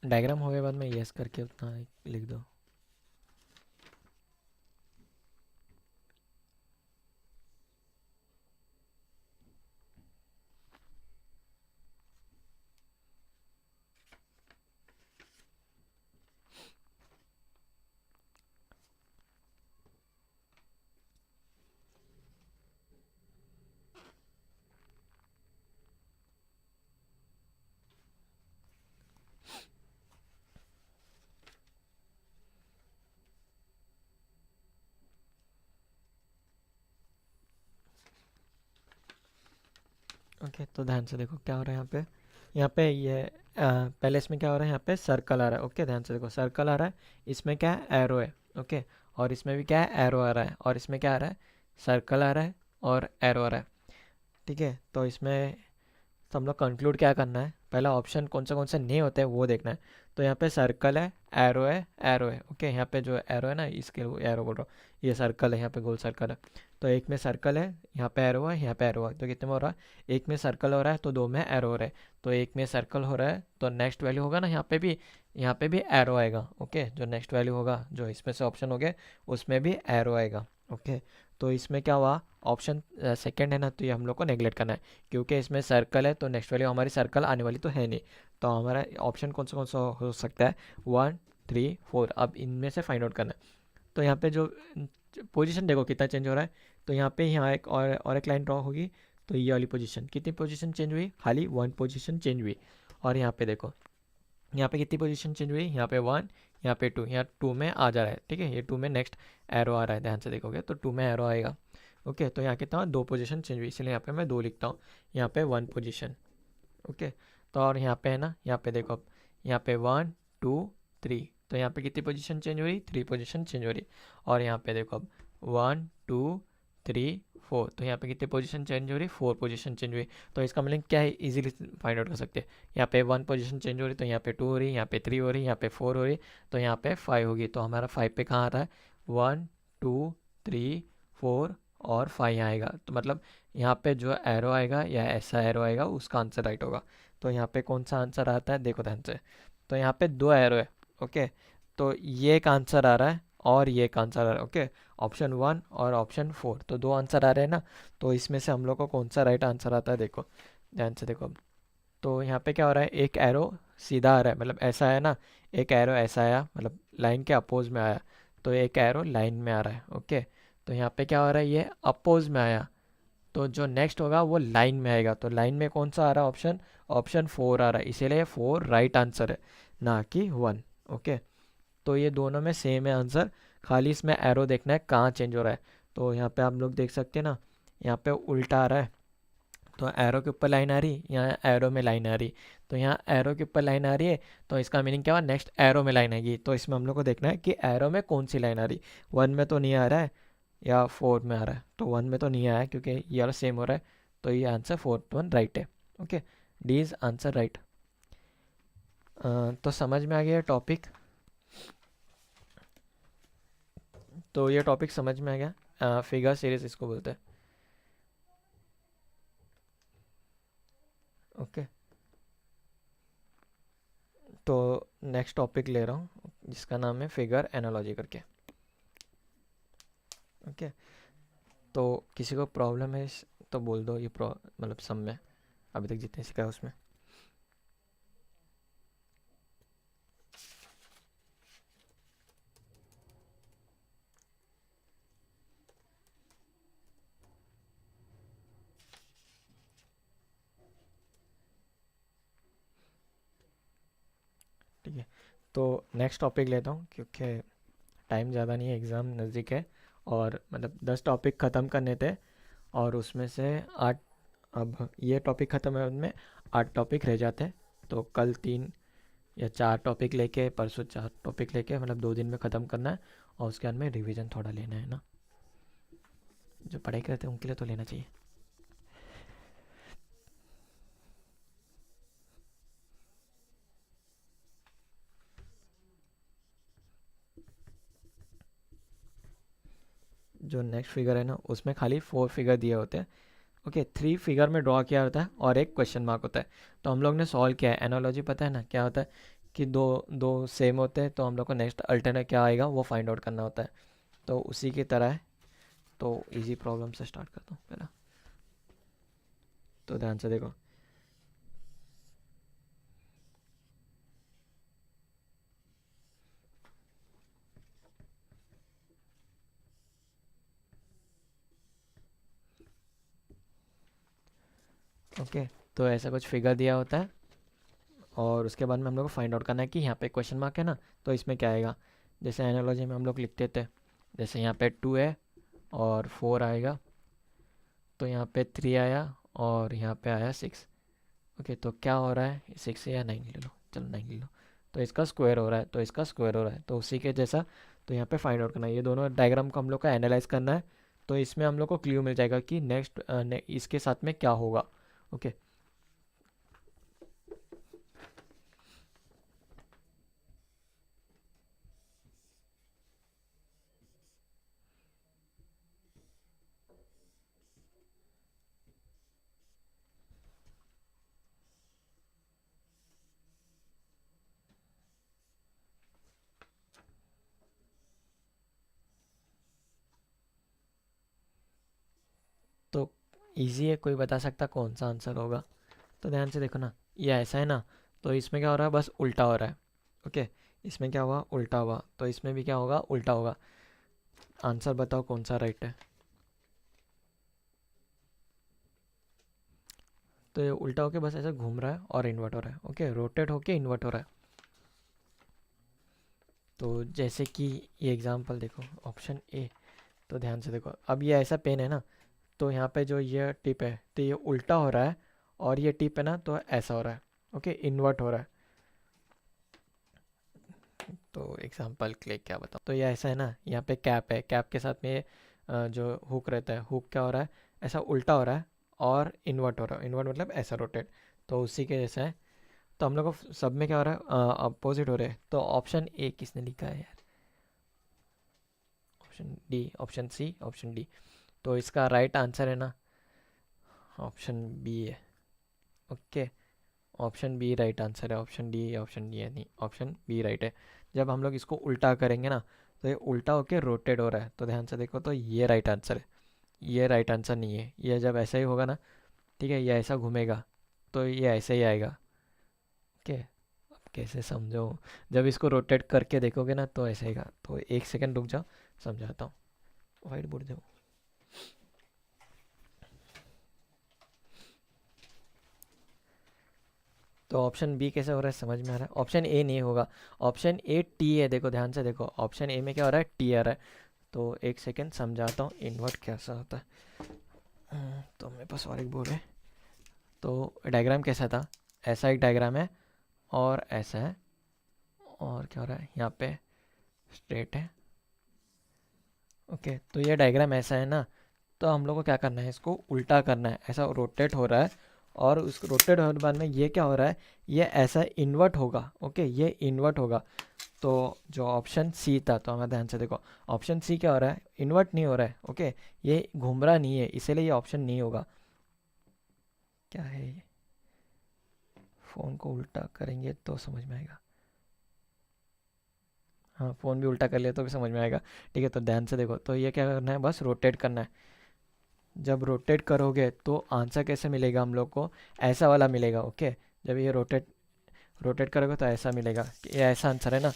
डायग्राम हो गए बाद में यस करके उतना लिख दो। ओके, तो ध्यान से देखो क्या हो रहा है यहाँ पे। यहाँ पे ये पहले इसमें क्या हो रहा है, यहाँ पे सर्कल आ रहा है। ओके, ध्यान से देखो, सर्कल आ रहा है, इसमें क्या है, एरो है। ओके, और इसमें भी क्या है, एरो आ रहा है, और इसमें क्या आ रहा है, सर्कल आ रहा है और एरो आ रहा है। ठीक है, तो इसमें तो हम लोग कंक्लूड क्या करना है, पहला ऑप्शन कौन से नहीं होते हैं वो देखना है। तो यहाँ पे सर्कल है, एरो है, एरो है। ओके, यहाँ पे जो एरो है ना, इसके एरो बोल रहा हूँ, ये सर्कल है, यहाँ पे गोल सर्कल है। तो एक में सर्कल है, यहाँ पे एरो है, यहाँ पे एरो है, तो कितने में हो रहा है, एक में सर्कल हो रहा है तो दो में एरो हो रहा है। तो एक में सर्कल हो रहा है तो नेक्स्ट वैल्यू होगा ना, यहाँ पे भी एरो आएगा। ओके, जो नेक्स्ट वैल्यू होगा जो इसमें से ऑप्शन हो गए उसमें भी एरो आएगा। ओके, तो इसमें क्या हुआ, ऑप्शन सेकेंड है ना, तो ये हम लोग को नेगलेक्ट करना है, क्योंकि इसमें सर्कल है तो नेक्स्ट वैल्यू हमारी सर्कल आने वाली तो है नहीं। तो हमारा ऑप्शन कौन सा हो सकता है, 1, 3, 4। अब इनमें से फाइंड आउट करना है। तो यहाँ पे जो पोजीशन देखो कितना चेंज हो रहा है। तो यहाँ पे यहाँ एक और एक लाइन ड्रॉ होगी, तो ये वाली पोजीशन, कितनी पोजीशन चेंज हुई, खाली 1 पोजीशन चेंज हुई। और यहाँ पे देखो, यहाँ पे कितनी पोजीशन चेंज हुई, यहाँ पे 1, यहाँ पे 2, यहाँ 2 में आ जा रहा है। ठीक है, ये 2 में नेक्स्ट एरो आ रहा है, ध्यान से देखोगे तो 2 में एरो आएगा। ओके, तो यहाँ कितना 2 पोजीशन चेंज हुई, इसलिए यहाँ पे मैं 2 लिखता हूँ, यहाँ पे 1 पोजीशन। ओके, तो और यहाँ पे है ना, यहाँ पे देखो, यहाँ पे 1, 2, 3, तो यहाँ पे कितनी पोजीशन चेंज हो रही, 3 पोजीशन चेंज हो रही। और यहाँ पे देखो अब 1, 2, 3, 4, तो यहाँ पे कितनी पोजीशन चेंज हो रही, 4 पोजीशन चेंज हुई। तो इसका मतलब क्या है, इजीली फाइंड आउट कर सकते हैं। यहाँ पे 1 पोजीशन चेंज हो रही, तो यहाँ पे 2 हो रही, यहाँ पे 3 हो रही, यहाँ पे 4 हो रही, तो यहाँ पे 5 होगी। तो हमारा 5 पे कहाँ आ रहा है, 1, 2, 3, 4 और 5 आएगा। तो मतलब यहाँ पे जो एरो आएगा या ऐसा एरो आएगा उसका आंसर राइट होगा। तो यहाँ पे कौन सा आंसर आता है, देखो ध्यान से। तो यहाँ पे 2 एरो है। ओके, तो ये एक आंसर आ रहा है और ये एक आंसर आ रहा है। ओके, ऑप्शन 1 और ऑप्शन 4, तो 2 आंसर आ रहे हैं ना। तो इसमें से हम लोग को कौन सा राइट आंसर आता है, देखो ध्यान से देखो अब। तो यहाँ पे क्या हो रहा है, एक एरो सीधा आ रहा है, मतलब ऐसा है ना, एक एरो ऐसा आया, मतलब लाइन के अपोज में आया, तो एक एरो लाइन में आ रहा है। ओके, तो यहाँ पे क्या हो रहा है, ये अपोज में आया, तो जो नेक्स्ट होगा वो लाइन में आएगा। तो लाइन में कौन सा आ रहा है ऑप्शन, ऑप्शन 4 आ रहा है, इसीलिए 4 राइट आंसर है, ना कि 1। ओके, तो ये दोनों में सेम है आंसर, खाली इसमें एरो देखना है कहाँ चेंज हो रहा है। तो यहाँ पे आप लोग देख सकते हैं ना, यहाँ पे उल्टा आ रहा है, तो एरो के ऊपर लाइन आ रही, यहाँ एरो में लाइन आ रही। तो यहाँ एरो के ऊपर लाइन आ रही है, तो इसका मीनिंग क्या हुआ, नेक्स्ट एरो में लाइन आएगी। तो इसमें हम लोग को देखना है कि एरो में कौन सी लाइन आ रही, 1 में तो नहीं आ रहा है या 4 में आ रहा है। तो 1 में तो नहीं आया है क्योंकि ये वाला सेम हो रहा है, तो ये आंसर 4th वन राइट है। Okay, D is answer right. तो समझ में आ गया टॉपिक, तो ये टॉपिक समझ में आ गया, फिगर सीरीज इसको बोलते हैं। ओके, तो नेक्स्ट टॉपिक ले रहा हूँ जिसका नाम है फिगर एनालॉजी करके। ओके, तो किसी को प्रॉब्लम है तो बोल दो, ये मतलब सम में अभी तक जितने सीखा है उसमें। ठीक है, तो नेक्स्ट टॉपिक लेता हूँ क्योंकि टाइम ज़्यादा नहीं है, एग्ज़ाम नज़दीक है, और मतलब 10 टॉपिक ख़त्म करने थे, और उसमें से 8, अब ये टॉपिक ख़त्म है, उनमें 8 टॉपिक रह जाते हैं। तो कल 3 या 4 टॉपिक लेके, परसों 4 टॉपिक लेके, मतलब 2 दिन में ख़त्म करना है। और उसके बाद में रिवीजन थोड़ा लेना है ना, जो पढ़ाई करते हैं उनके लिए तो लेना चाहिए। जो नेक्स्ट फिगर है ना, उसमें खाली 4 फिगर दिए होते हैं। ओके, 3 फिगर में ड्रॉ किया होता है और एक क्वेश्चन मार्क होता है। तो हम लोग ने सॉल्व किया है। एनालॉजी पता है ना क्या होता है, कि दो दो सेम होते हैं, तो हम लोग को नेक्स्ट अल्टरनेट क्या आएगा वो फाइंड आउट करना होता है। तो उसी की तरह है। तो इजी प्रॉब्लम से स्टार्ट करता हूँ पहला। तो ध्यान से देखो। ओके, तो ऐसा कुछ फिगर दिया होता है और उसके बाद में हम लोग को फाइंड आउट करना है कि यहाँ पे क्वेश्चन मार्क है ना, तो इसमें क्या आएगा। जैसे एनालॉजी में हम लोग लिखते थे, जैसे यहाँ पे 2 है और 4 आएगा, तो यहाँ पे 3 आया और यहाँ पे आया 6। ओके, तो क्या हो रहा है, 6 या 9 ले लो, चलो 9 ले लो। तो इसका स्क्वायर हो रहा है, तो इसका स्क्वायर हो रहा है, तो उसी के जैसा। तो यहाँ पे फाइंड आउट करना है, ये दोनों डायग्राम को हम लोग को एनालाइज करना है। तो इसमें हम लोग को क्ल्यू मिल जाएगा कि नेक्स्ट इसके साथ में क्या होगा। ओके, तो इजी है, कोई बता सकता कौन सा आंसर होगा। तो ध्यान से देखो ना, ये ऐसा है ना, तो इसमें क्या हो रहा है, बस उल्टा हो रहा है। ओके, इसमें क्या हुआ, उल्टा हुआ, तो इसमें भी क्या होगा, उल्टा होगा। आंसर बताओ कौन सा राइट है। तो ये उल्टा होके बस ऐसे घूम रहा है और इन्वर्ट हो रहा है। ओके, रोटेट होके इन्वर्ट हो रहा है। तो जैसे कि ये एग्जांपल देखो, ऑप्शन ए। तो ध्यान से देखो, अब ये ऐसा पेन है ना, तो यहाँ पे जो ये टिप है, तो ये उल्टा हो रहा है, और ये टिप है ना, तो ऐसा हो रहा है। ओके, इन्वर्ट हो रहा है। तो एग्जांपल के लिए क्या बताऊँ, तो ये ऐसा है ना, यहाँ पे कैप है, कैप के साथ में ये जो हुक रहता है, हुक क्या हो रहा है, ऐसा उल्टा हो रहा है और इन्वर्ट हो रहा है। इन्वर्ट मतलब ऐसा रोटेट, तो उसी के जैसा है। तो हम लोग को सब में क्या हो रहा है, अपोजिट हो रहे हैं। तो ऑप्शन ए किसने लिखा है यार, option D, option C, option D. तो इसका राइट आंसर है ना, ऑप्शन बी है। Okay, option B right answer है। ऑप्शन डी है नहीं, ऑप्शन बी राइट है। जब हम लोग इसको उल्टा करेंगे ना, तो ये उल्टा होके रोटेट हो रहा है। तो ध्यान से देखो, तो ये राइट आंसर है, ये राइट आंसर नहीं है। ये जब ऐसा ही होगा ना, ठीक है, ये ऐसा घूमेगा, तो ये ऐसे ही आएगा। ओके, अब कैसे समझो, जब इसको रोटेट करके देखोगे ना, तो ऐसे आएगा। तो एक सेकंड रुक जाओ, समझाता हूँ। वाइट बोर्ड दो। तो ऑप्शन बी कैसे हो रहा है समझ में आ रहा है, ऑप्शन ए नहीं होगा। ऑप्शन ए टी है, देखो ध्यान से देखो, ऑप्शन ए में क्या हो रहा है, टी आ रहा है। तो एक सेकंड समझाता हूँ इन्वर्ट कैसा होता है। तो मेरे पास और एक बोर्ड है। तो डायग्राम कैसा था, ऐसा एक डायग्राम है और ऐसा है, और क्या हो रहा है, यहाँ पे स्ट्रेट है। ओके, तो ये डायग्राम ऐसा है ना, तो हम लोग को क्या करना है, इसको उल्टा करना है। ऐसा रोटेट हो रहा है, और उस रोटेट होने के बाद में ये क्या हो रहा है, ये ऐसा इन्वर्ट होगा। ओके, ये इन्वर्ट होगा। तो जो ऑप्शन सी था, तो हमें ध्यान से देखो, ऑप्शन सी क्या हो रहा है, इन्वर्ट नहीं हो रहा है। ओके, ये घूम रहा नहीं है, इसीलिए ये ऑप्शन नहीं होगा। क्या है ये, फ़ोन को उल्टा करेंगे तो समझ में आएगा। हाँ, फ़ोन भी उल्टा कर लिया तो भी समझ में आएगा। ठीक है, तो ध्यान से देखो, तो ये क्या करना है, बस रोटेट करना है। जब रोटेट करोगे तो आंसर कैसे मिलेगा हम लोग को, ऐसा वाला मिलेगा। ओके, जब ये रोटेट रोटेट करोगे तो ऐसा मिलेगा, कि ये ऐसा आंसर है ना।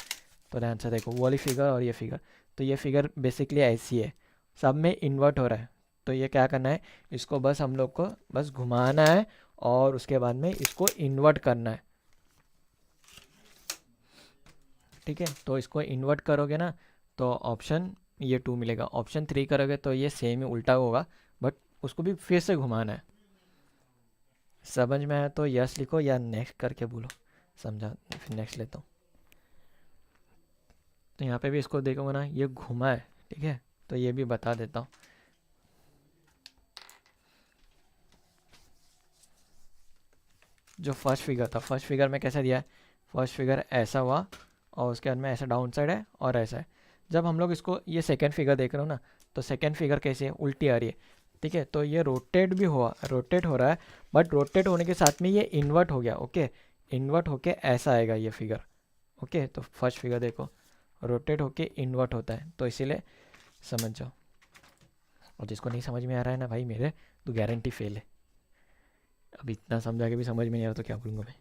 तो ध्यान से देखो, वो वाली फिगर और ये फिगर, तो ये फिगर बेसिकली ऐसी है, सब में इन्वर्ट हो रहा है। तो ये क्या करना है, इसको बस हम लोग को बस घुमाना है, और उसके बाद में इसको इन्वर्ट करना है। ठीक है, तो इसको इन्वर्ट करोगे ना, तो ऑप्शन ये 2 मिलेगा। ऑप्शन 3 करोगे तो ये सेम ही उल्टा होगा, बट उसको भी फिर से घुमाना है। समझ में आया तो यस लिखो या नेक्स्ट करके बोलो, समझा फिर नेक्स्ट लेता हूँ। तो यहाँ पे भी इसको देखोगे ना, ये घुमा है, ठीक है, तो ये भी बता देता हूँ। जो फर्स्ट फिगर था, फर्स्ट फिगर में कैसा दिया है, फर्स्ट फिगर ऐसा हुआ और उसके बाद में ऐसा डाउन साइड है और ऐसा है। जब हम लोग इसको ये सेकेंड फिगर देख रहे हो ना, तो सेकेंड फिगर कैसे है, उल्टी आ रही है, ठीक है, तो ये रोटेट भी हुआ, रोटेट हो रहा है, बट रोटेट होने के साथ में ये इन्वर्ट हो गया, ओके, इन्वर्ट होके ऐसा आएगा ये फिगर, ओके। तो फर्स्ट फिगर देखो, रोटेट होके इन्वर्ट होता है, तो इसीलिए समझ जाओ। और जिसको नहीं समझ में आ रहा है ना भाई मेरे, तो गारंटी फेल है। अब इतना समझा के भी समझ में नहीं आ रहा तो क्या बोलूँगा मैं।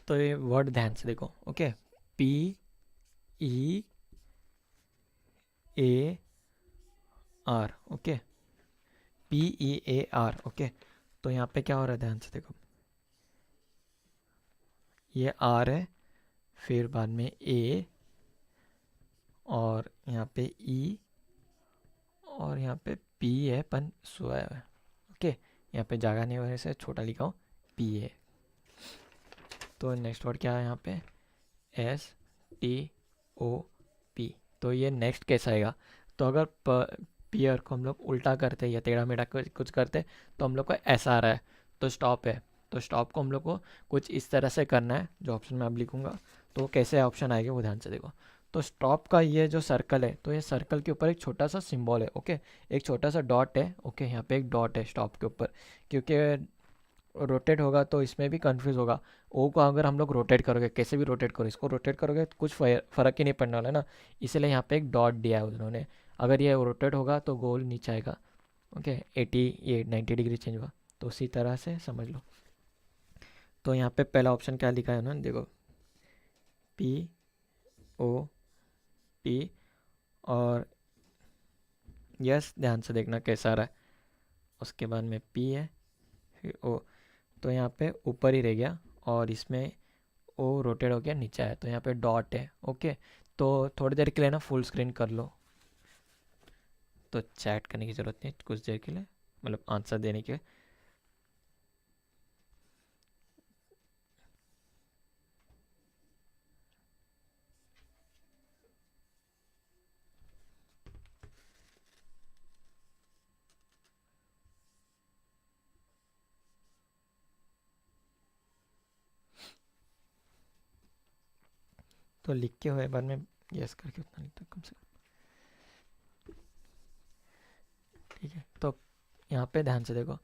तो ये वर्ड ध्यान से देखो, okay, PEAR, okay, PEAR, okay. तो यहाँ पे क्या हो रहा है, ध्यान से देखो, ये R है, फिर बाद में A, और यहाँ पे E, और यहाँ पे P है, पन सोया है, ओके। यहाँ पे जगह नहीं वजह से छोटा लिखा हूँ, PA। तो नेक्स्ट वर्ड क्या है यहाँ पे, STOP। तो ये नेक्स्ट कैसा आएगा, तो अगर पियर को हम लोग उल्टा करते या टेढ़ा मेढ़ा कुछ करते तो हम लोग को ऐसा आ रहा है, तो स्टॉप है। तो स्टॉप को हम लोग को कुछ इस तरह से करना है, जो ऑप्शन मैं अब लिखूंगा, तो कैसे ऑप्शन आएगा वो ध्यान से देखो। तो स्टॉप का ये जो सर्कल है, तो ये सर्कल के ऊपर एक छोटा सा सिंबल है, ओके, एक छोटा सा डॉट है, ओके, यहाँ पे एक डॉट है स्टॉप के ऊपर, क्योंकि रोटेट होगा तो इसमें भी कंफ्यूज होगा। ओ को अगर हम लोग रोटेट करोगे, कैसे भी रोटेट करो, इसको रोटेट करोगे तो कुछ फ़र्क ही नहीं पड़ने वाला है ना, इसलिए यहाँ पे एक डॉट दिया है उन्होंने। अगर ये रोटेट होगा तो गोल नीचे आएगा, ओके, 80 ये 90 डिग्री चेंज हुआ, तो उसी तरह से समझ लो। तो यहाँ पे पहला ऑप्शन क्या लिखा है उन्होंने, देखो, POP, और यस ध्यान से देखना कैसा आ रहा है, उसके बाद में P है, फिर O, तो यहाँ पे ऊपर ही रह गया, और इसमें ओ रोटेट हो गया नीचे आया, तो यहाँ पे डॉट है, ओके। तो थोड़ी देर के लिए ना फुल स्क्रीन कर लो, तो चैट करने की ज़रूरत नहीं कुछ देर के लिए, मतलब आंसर देने के लिए। तो लिख के हुए बाद में यस करके उतना लिखता कम से कम, ठीक है। तो यहाँ पे ध्यान से देखो,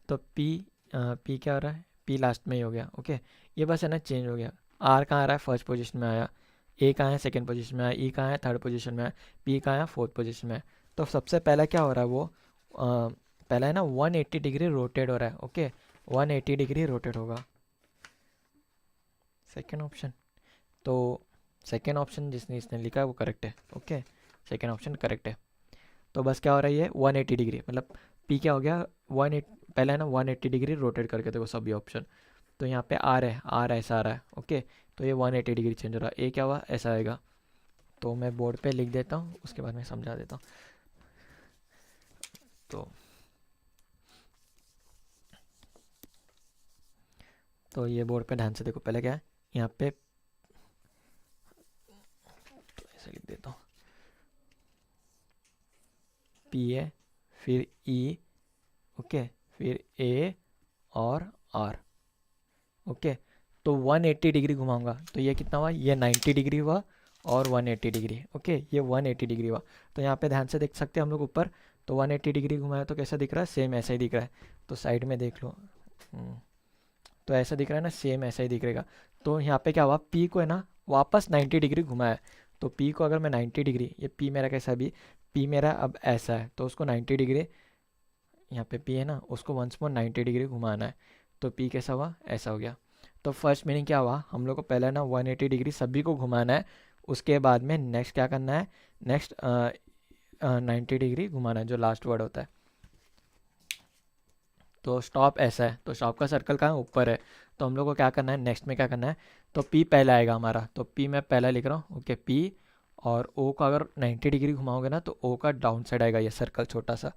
तो पी क्या हो रहा है, पी लास्ट में ही हो गया, ओके। ये बस है ना चेंज हो गया, आर कहाँ आ रहा है, फर्स्ट पोजीशन में आया, ए कहाँ है, सेकंड पोजीशन में आया, ई कहाँ है, थर्ड पोजीशन में आया, पी कहाँ है, फोर्थ पोजीशन में है। तो सबसे पहला क्या हो रहा है, वो पहला है ना 180 डिग्री रोटेट हो रहा है, ओके, 180 डिग्री रोटेट होगा, सेकेंड ऑप्शन। तो सेकेंड ऑप्शन जिसने इसने लिखा है वो करेक्ट है, ओके, सेकेंड ऑप्शन करेक्ट है। तो बस क्या हो रहा है, ये 180 डिग्री, मतलब पी क्या हो गया, 180, पहला है ना 180 डिग्री रोटेट करके देखो सभी ऑप्शन। तो यहाँ पे आर है, आर ऐसा आ रहा है, ओके, तो ये 180 डिग्री चेंज हो रहा है, ए क्या हुआ, ऐसा आएगा। तो मैं बोर्ड पे लिख देता हूँ, उसके बाद मैं समझा देता हूँ। तो ये बोर्ड पे ध्यान से देखो, पहले क्या है यहाँ पे, तो ऐसे लिख देता हूँ, पी है, फिर ई, ओके, फिर ए और आर, ओके। तो 180 डिग्री घुमाऊंगा, तो ये कितना हुआ, ये 90 डिग्री हुआ, और 180 डिग्री, ओके, ये 180 डिग्री हुआ। तो यहाँ पे ध्यान से देख सकते हैं हम लोग ऊपर, तो 180 डिग्री घुमाया तो कैसा दिख रहा है, सेम ऐसा ही दिख रहा है। तो साइड में देख लो, तो ऐसा दिख रहा है ना, सेम ऐसा ही दिख रहेगा। तो यहाँ पे क्या हुआ, पी को है ना वापस 90 डिग्री घुमाया, तो पी को अगर मैं 90 डिग्री, ये पी मेरा कैसा भी, पी मेरा अब ऐसा है, तो उसको 90 डिग्री, यहाँ पे पी है ना, उसको वंस मोर 90 डिग्री घुमाना है, तो पी कैसा हुआ, ऐसा हो गया। तो फर्स्ट मीनिंग क्या हुआ, हम लोग को पहले ना 180 डिग्री सभी को घुमाना है, उसके बाद में नेक्स्ट क्या करना है, नेक्स्ट 90 डिग्री घुमाना है, जो लास्ट वर्ड होता है। तो स्टॉप ऐसा है, तो स्टॉप का सर्कल कहाँ है? ऊपर है। तो हम लोग को क्या करना है, नेक्स्ट में क्या करना है, तो पी पहले आएगा हमारा, तो पी मैं पहला लिख रहा हूँ, ओके पी। और ओ का अगर 90 डिग्री घुमाओगे ना तो ओ का डाउन साइड आएगा, ये सर्कल छोटा सा।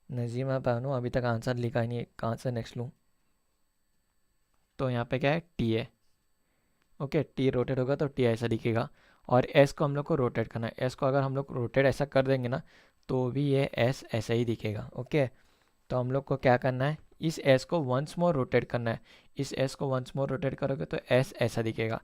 नजीमा बानो अभी तक आंसर लिखा ही नहीं है, कहाँ से नेक्स्ट लूँ? तो यहाँ पे क्या है, टी है। ओके, टी रोटेट होगा तो टी ऐसा दिखेगा। और एस को हम लोग को रोटेट करना है, एस को अगर हम लोग रोटेट ऐसा कर देंगे ना तो भी ये एस ऐसा ही दिखेगा। ओके, तो हम लोग को क्या करना है, इस एस को वंस मोर रोटेट करना है। इस एस को वंस मोर रोटेट करोगे तो एस ऐसा दिखेगा।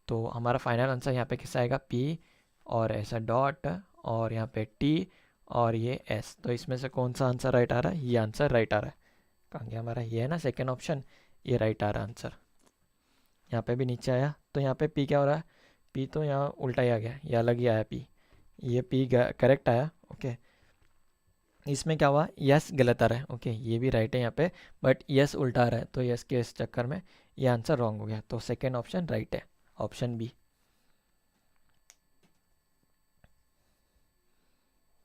तो हमारा फाइनल आंसर यहाँ पे किसका आएगा, पी और ऐसा डॉट और यहाँ पे टी और ये एस। तो इसमें से कौन सा आंसर राइट आ रहा है? ये आंसर राइट आ रहा है। कहाँ गया हमारा, ये है ना सेकेंड ऑप्शन, ये राइट आ रहा है आंसर। यहाँ पे भी नीचे आया तो यहाँ पे पी क्या हो रहा है, पी तो यहाँ उल्टा ही आ गया, ये अलग ही आया पी, ये पी करेक्ट आया। ओके, इसमें क्या हुआ, यस गलत आ रहा है। ओके, ये भी राइट है यहाँ पे, बट यस उल्टा आ रहा है, तो यस के इस चक्कर में ये आंसर रॉन्ग हो गया। तो सेकेंड ऑप्शन राइट है, ऑप्शन बी।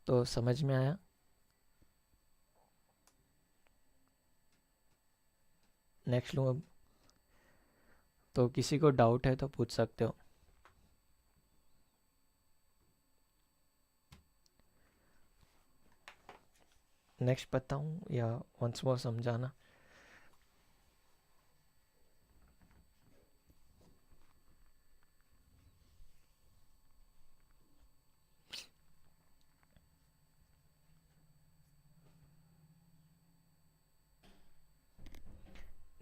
तो समझ में आया? नेक्स्ट लूँ अब? तो किसी को डाउट है तो पूछ सकते हो। नेक्स्ट बताऊँ या वंस मोर समझाना?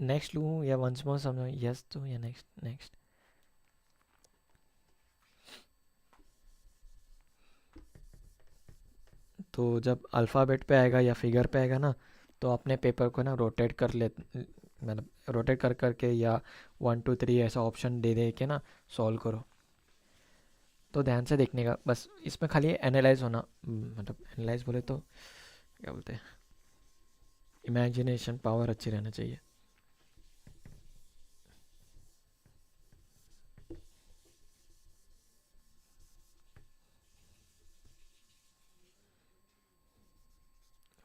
नेक्स्ट लूँ या वंस मोर समझाऊँ? यस तो या नेक्स्ट? नेक्स्ट। तो जब अल्फ़ाबेट पे आएगा या फिगर पे आएगा ना तो अपने पेपर को ना रोटेट कर ले, मतलब रोटेट कर करके या 1 2 3 ऐसा ऑप्शन दे दे के ना सॉल्व करो। तो ध्यान से देखने का बस, इसमें खाली एनालाइज होना, मतलब एनालाइज बोले तो क्या बोलते हैं, इमेजिनेशन पावर अच्छी रहना चाहिए।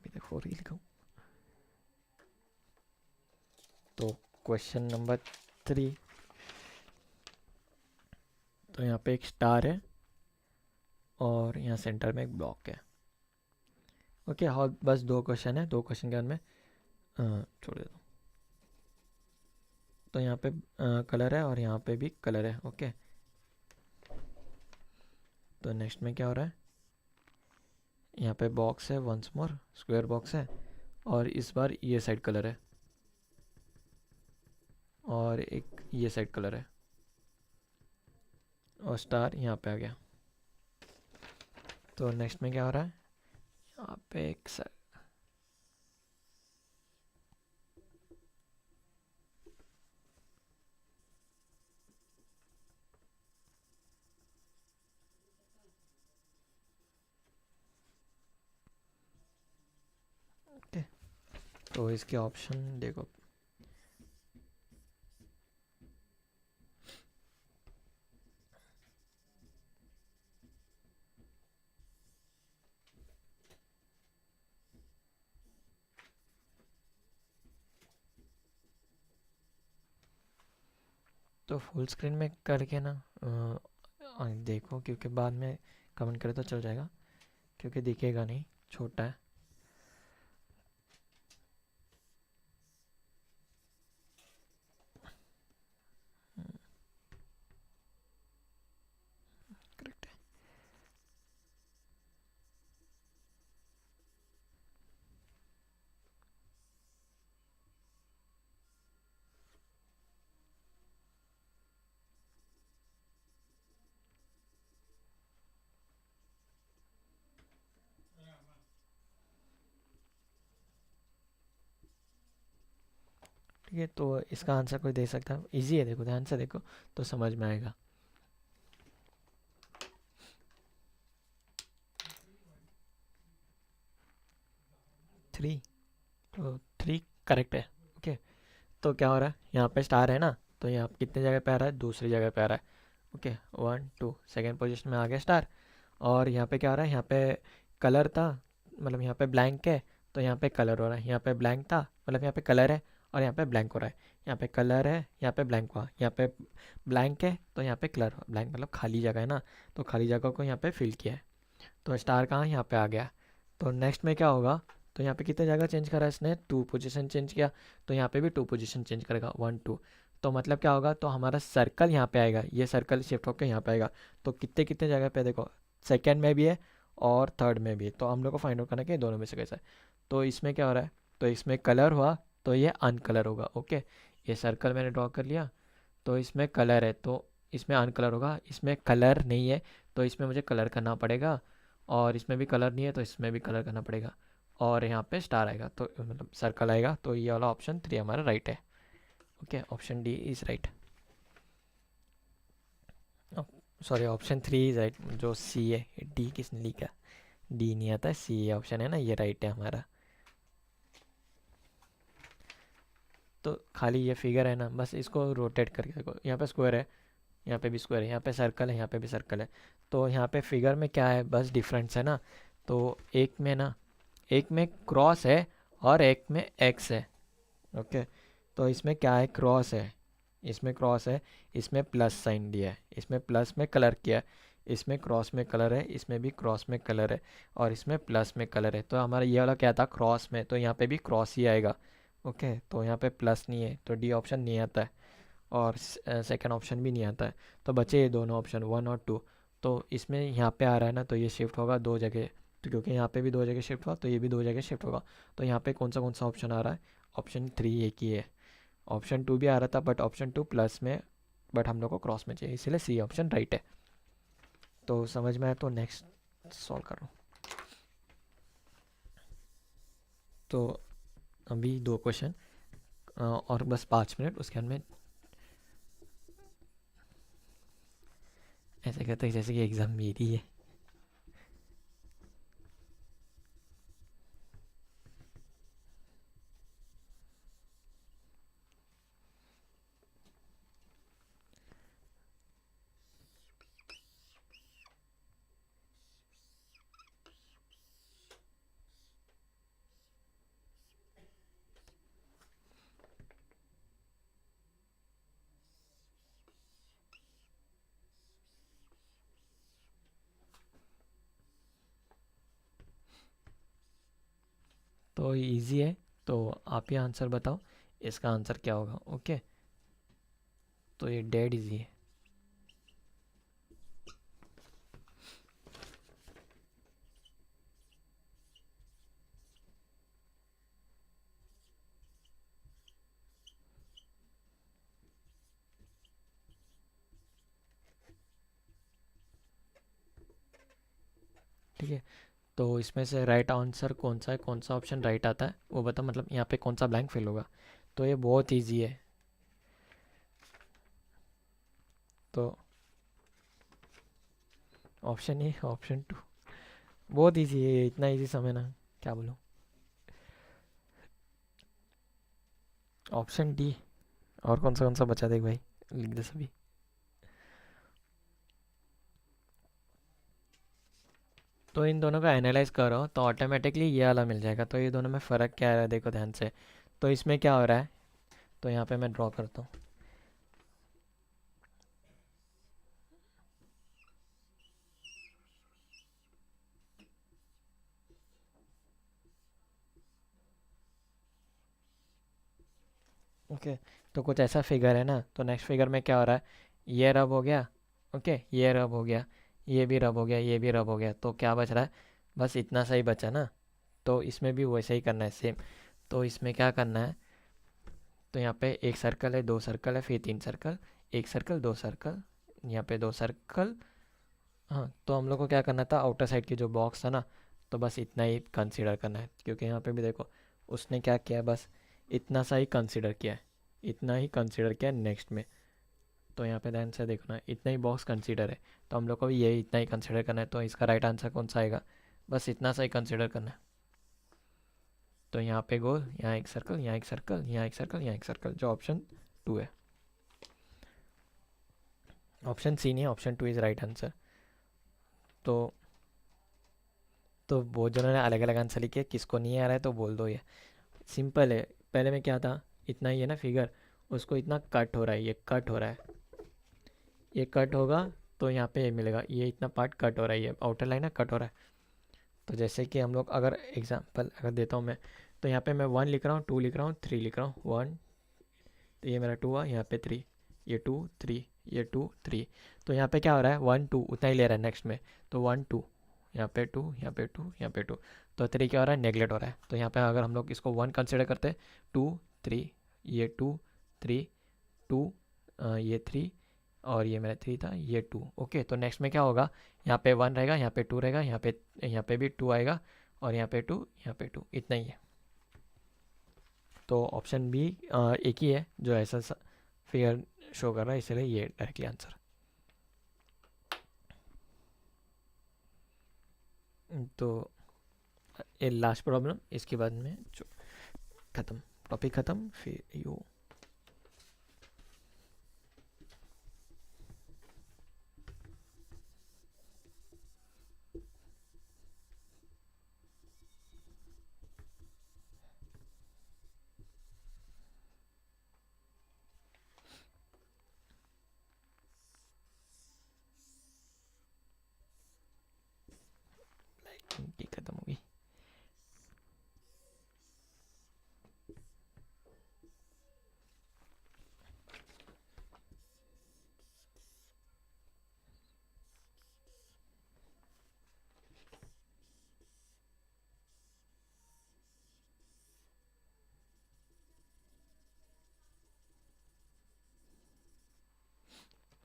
अभी तक 4 ही लिखा हूँ। तो क्वेश्चन नंबर 3, तो यहाँ पे एक स्टार है और यहाँ सेंटर में एक ब्लॉक है। ओके, हाँ बस 2 क्वेश्चन है, 2 क्वेश्चन के बाद में छोड़ देता हूँ। तो यहाँ पे कलर है और यहाँ पे भी कलर है। ओके, तो नेक्स्ट में क्या हो रहा है, यहाँ पे बॉक्स है, वंस मोर स्क्वायर बॉक्स है और इस बार ये साइड कलर है और एक ये साइड कलर है और स्टार यहाँ पे आ गया। तो नेक्स्ट में क्या हो रहा है, यहाँ पे एक ओके, तो इसके ऑप्शन देखो। तो फुल स्क्रीन में करके ना देखो, क्योंकि बाद में कमेंट करे तो चल जाएगा, क्योंकि दिखेगा नहीं, छोटा है। करेक्ट है। ठीक है, तो इसका आंसर कोई दे सकता है? इजी है, देखो ध्यान से देखो तो समझ में आएगा। 3, तो 3 करेक्ट है। ओके, तो क्या हो रहा है, यहाँ पे स्टार है ना, तो यहाँ कितने जगह पे आ रहा है, दूसरी जगह पे आ रहा है। ओके, 1 2 सेकेंड पोजीशन में आ गया स्टार। और यहाँ पे क्या हो रहा है, यहाँ पे कलर था, मतलब यहाँ पे ब्लैंक है तो यहाँ पे कलर हो रहा है, यहाँ पे ब्लैंक था मतलब यहाँ पे कलर है और यहाँ पे ब्लैंक हो रहा है, यहाँ पे कलर है, यहाँ पे ब्लैंक हुआ, यहाँ पे ब्लैंक है तो यहाँ पे कलर हुआ, ब्लैंक मतलब खाली जगह है ना, तो खाली जगह को यहाँ पे फिल किया है। तो स्टार कहाँ, यहाँ पे आ गया। तो नेक्स्ट में क्या होगा, तो यहाँ पे कितने जगह चेंज करा इसने, 2 पोजीशन चेंज किया, तो यहाँ पे भी 2 पोजीशन चेंज करेगा, 1 2। तो मतलब क्या होगा, तो हमारा सर्कल यहाँ पे आएगा, ये सर्कल शिफ्ट होकर यहाँ पे आएगा। तो कितने कितने जगह पे देखो, सेकेंड में भी है और थर्ड में भी है, तो हम लोग को फाइंड आउट करना है कि दोनों में से कैसा है। तो इसमें क्या हो रहा है, तो इसमें कलर हुआ तो ये अनकलर होगा। ओके, ये सर्कल मैंने ड्रॉ कर लिया, तो इसमें कलर है तो इसमें अनकलर होगा, इसमें कलर नहीं है तो इसमें मुझे कलर करना पड़ेगा, और इसमें भी कलर नहीं है तो इसमें भी कलर करना पड़ेगा, और यहाँ पे स्टार आएगा तो मतलब सर्कल आएगा। तो ये वाला ऑप्शन 3 हमारा राइट है। Okay, option D is right, sorry option 3 is right, जो सी है, डी किसने लिखा, डी नहीं आता, सी ऑप्शन है ना, ये राइट है हमारा। तो खाली ये फिगर है ना, बस इसको रोटेट करके देखो, यहाँ पे स्क्वायर है, यहाँ पे भी स्क्वायर है, यहाँ पे सर्कल है, यहाँ पे भी सर्कल है। तो यहाँ पे फिगर में क्या है, बस डिफरेंस है ना। तो एक में ना, एक में क्रॉस है और एक में एक्स है। ओके, तो इसमें क्या है, क्रॉस है, इसमें क्रॉस है, इसमें प्लस साइन दिया है, इसमें प्लस में कलर किया है, इसमें क्रॉस में कलर है, इसमें भी क्रॉस में कलर है, और इसमें प्लस में कलर है। तो हमारा ये वाला क्या था, क्रॉस में, तो यहाँ पे भी क्रॉस ही आएगा। ओके, तो यहाँ पे प्लस नहीं है तो डी ऑप्शन नहीं आता है, और सेकंड ऑप्शन भी नहीं आता है। तो बचे ये दोनों ऑप्शन 1 और 2। तो इसमें यहाँ पे आ रहा है ना, तो ये शिफ्ट होगा 2 जगह, तो क्योंकि यहाँ पे भी 2 जगह शिफ्ट हुआ तो ये भी 2 जगह शिफ्ट होगा। तो यहाँ पे कौन सा ऑप्शन आ रहा है, ऑप्शन 3 एक ही है। ऑप्शन 2 भी आ रहा था बट ऑप्शन 2 प्लस में, बट हम लोग को क्रॉस में चाहिए, इसलिए सी ऑप्शन राइट है। तो समझ में आया, तो नेक्स्ट सॉल्व कर रहा हूँ। तो अभी 2 क्वेश्चन और बस 5 मिनट, उसके बाद में ऐसे कहते हैं जैसे कि एग्ज़ाम मेरी है। तो इजी है, तो आप ही आंसर बताओ इसका आंसर क्या होगा। ओके, तो ये डेड इजी है। ठीक है, तो इसमें से राइट आंसर कौन सा है, कौन सा ऑप्शन राइट आता है वो बता, मतलब यहाँ पे कौन सा ब्लैंक फिल होगा। तो ये बहुत इजी है। तो ऑप्शन ए, ऑप्शन 2 बहुत इजी है, इतना इजी समझना, क्या बोलूँ। ऑप्शन डी, और कौन सा बचा, देख भाई लिख दे सभी। तो इन दोनों का एनालाइज करो तो ऑटोमेटिकली ये वाला मिल जाएगा। तो ये दोनों में फ़र्क क्या है देखो ध्यान से। तो इसमें क्या हो रहा है, तो यहाँ पे मैं ड्रॉ करता हूँ। ओके, तो कुछ ऐसा फिगर है ना, तो नेक्स्ट फिगर में क्या हो रहा है, ये रब हो गया, ओके ये रब हो गया, ये भी रब हो गया, ये भी रब हो गया, तो क्या बच रहा है, बस इतना सा ही बचा ना। तो इसमें भी वैसे ही करना है सेम। तो इसमें क्या करना है, तो यहाँ पे एक सर्कल है, 2 सर्कल है, फिर 3 सर्कल, एक सर्कल 2 सर्कल, यहाँ पे 2 सर्कल। हाँ, तो हम लोग को क्या करना था, आउटर साइड की जो बॉक्स था ना, तो बस इतना ही कंसीडर करना है, क्योंकि यहाँ पे भी देखो उसने क्या किया है, बस इतना सा ही कंसीडर किया है, इतना ही कंसीडर किया है नेक्स्ट में। तो यहाँ पे ध्यान से देखना, इतना ही बॉक्स कंसीडर है, तो हम लोग को भी ये इतना ही कंसीडर करना है। तो इसका राइट आंसर कौन सा आएगा, बस इतना सा ही कंसीडर करना है। तो यहाँ पे गोल, यहाँ एक सर्कल, यहाँ एक सर्कल, यहाँ एक सर्कल, यहाँ एक सर्कल, जो ऑप्शन 2 है। ऑप्शन सी नहीं है, ऑप्शन 2 इज़ राइट आंसर। तो तो बहुत जनों ने अलग अलग आंसर लिखे, किसको नहीं आ रहा है तो बोल दो। ये सिंपल है। पहले में क्या था, इतना ही है ना फिगर, उसको इतना कट हो रहा है, ये कट हो रहा है, ये कट होगा तो यहाँ पे ये मिलेगा, ये इतना पार्ट कट हो रहा है, ये आउटर लाइन है कट हो रहा है। तो जैसे कि हम लोग अगर एग्जांपल अगर देता हूँ मैं, तो यहाँ पे मैं 1 लिख रहा हूँ, 2 लिख रहा हूँ, 3 लिख रहा हूँ, 1, तो ये मेरा 2 हुआ, यहाँ पे 3, ये 2 3, ये 2 3। तो यहाँ पे क्या हो रहा है, 1 2 उतना ही ले रहा है नेक्स्ट में, तो 1 2, यहाँ पे 2, यहाँ पे 2, यहाँ पे 2, तो 3 क्या हो रहा है, नेगलेक्ट हो रहा है। तो यहाँ पे अगर हम लोग इसको 1 कंसिडर करते हैं, 2 3, ये 2 3, 2, ये 3, और ये मेरा 3 था, ये 2। ओके, तो नेक्स्ट में क्या होगा, यहाँ पे 1 रहेगा, यहाँ पे 2 रहेगा, यहाँ पे भी 2 आएगा, और यहाँ पे 2, यहाँ पे 2, इतना ही है। तो ऑप्शन बी एक ही है जो ऐसा फिगर शो कर रहा है, इसलिए ये डायरेक्टली आंसर। तो ये लास्ट प्रॉब्लम, इसके बाद में जो ख़त्म, टॉपिक ख़त्म, फिर यू। की ख़त्म होगी।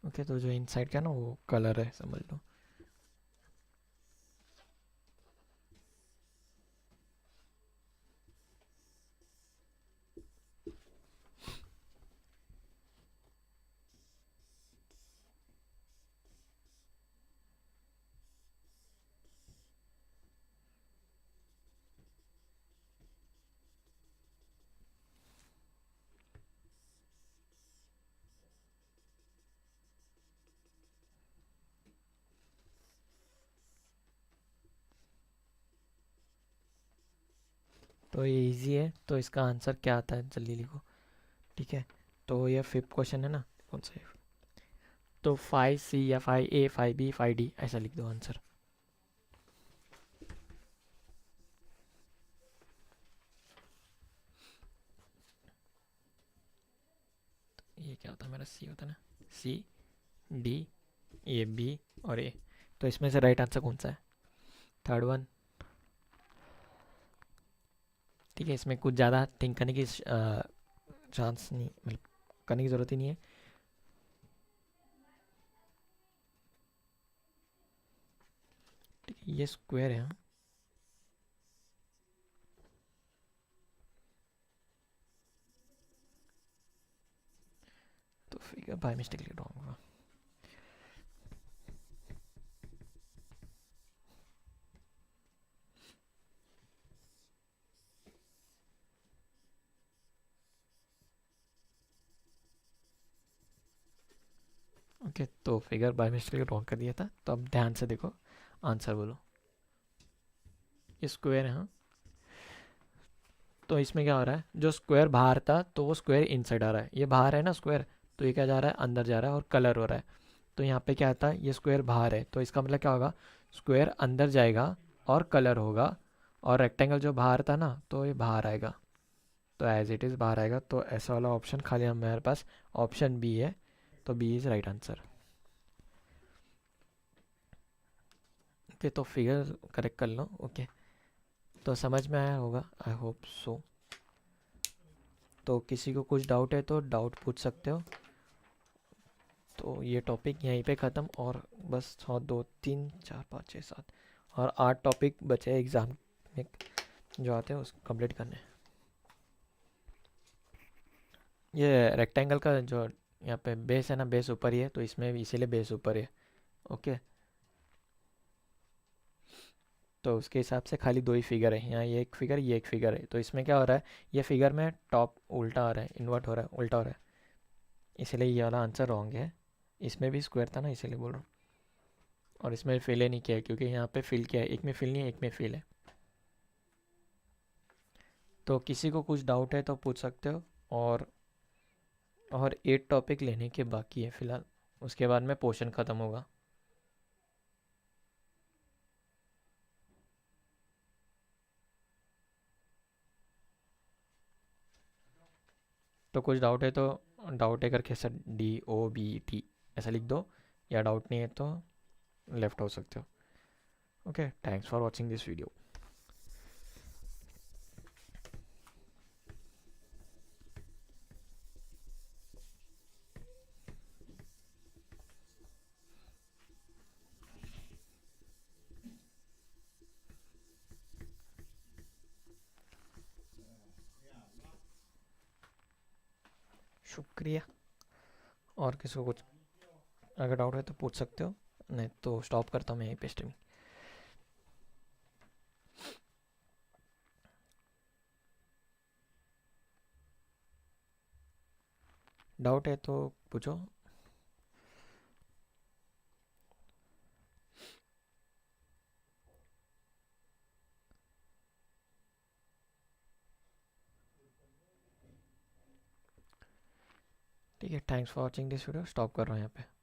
ओके, तो जो इनसाइड का ना वो कलर है, समझ लो। तो ये इजी है, तो इसका आंसर क्या आता है जल्दी लिखो। ठीक है, तो ये 5th क्वेश्चन है ना, कौन सा है, तो 5C या 5A 5B 5D ऐसा लिख दो आंसर। ये क्या होता है, मेरा C होता है ना, C D, ये B और A। तो इसमें से राइट आंसर कौन सा है, थर्ड वन। ठीक है, इसमें कुछ ज़्यादा थिंक करने की चांस नहीं, मतलब करने की ज़रूरत ही नहीं है। ठीक है, ये स्क्वायर है, हाँ। तो फिगर बाय मिस्टेक लिख रहा हूँ। ओके, तो फिगर बाय मिस्टेक रॉन्ग कर दिया था, तो अब ध्यान से देखो, आंसर बोलो। ये स्क्वायर है, हाँ। तो इसमें क्या हो रहा है, जो स्क्वायर बाहर था तो वो स्क्वायर इनसाइड आ रहा है, ये बाहर है ना स्क्वायर, तो ये क्या जा रहा है, अंदर जा रहा है और कलर हो रहा है। तो यहाँ पे क्या आता है, ये स्क्वायर बाहर है, तो इसका मतलब क्या होगा, स्क्वायर अंदर जाएगा और कलर होगा, और रेक्टेंगल जो बाहर था ना, तो ये बाहर आएगा, तो एज इट इज़ बाहर आएगा। तो ऐसा वाला ऑप्शन खाली हमारे पास ऑप्शन बी है, तो B is right answer. Okay, तो फिगर करेक्ट कर लो। ओके, तो समझ में आया होगा, आई होप सो। तो किसी को कुछ डाउट है तो डाउट पूछ सकते हो। तो ये टॉपिक यहीं पे ख़त्म, और बस और 2 3 4 5 6 7 और 8 टॉपिक बचे एग्ज़ाम में जो आते हैं उसको कंप्लीट करने। ये रेक्टेंगल का जो यहाँ पे बेस है ना, बेस ऊपर ही है, तो इसमें भी इसीलिए बेस ऊपर है। ओके, तो उसके हिसाब से खाली 2 ही फिगर है, यहाँ ये एक फिगर, ये एक फिगर है। तो इसमें क्या हो रहा है, ये फिगर में टॉप उल्टा आ रहा है, इन्वर्ट हो रहा है, उल्टा हो रहा है, इसलिए ये वाला आंसर रॉन्ग है। इसमें भी स्क्वायर था ना, इसीलिए बोल रहा हूँ। और इसमें फिल नहीं किया है क्योंकि यहाँ पे फिल किया है, एक में फिल नहीं है, एक में फिल है। तो किसी को कुछ डाउट है तो पूछ सकते हो। और 8 टॉपिक लेने के बाकी है फ़िलहाल, उसके बाद में पोर्शन ख़त्म होगा। तो कुछ डाउट है तो डाउट है करके ऐसा DOBT ऐसा लिख दो, या डाउट नहीं है तो लेफ्ट हो सकते हो। Okay, thanks for watching this video. शुक्रिया। और किसी को कुछ अगर डाउट है तो पूछ सकते हो, नहीं तो स्टॉप करता हूँ मैं यहीं पे स्ट्रीमिंग। डाउट है तो पूछो। ठीक है, thanks for watching this video, stop कर रहा हूँ यहाँ पे।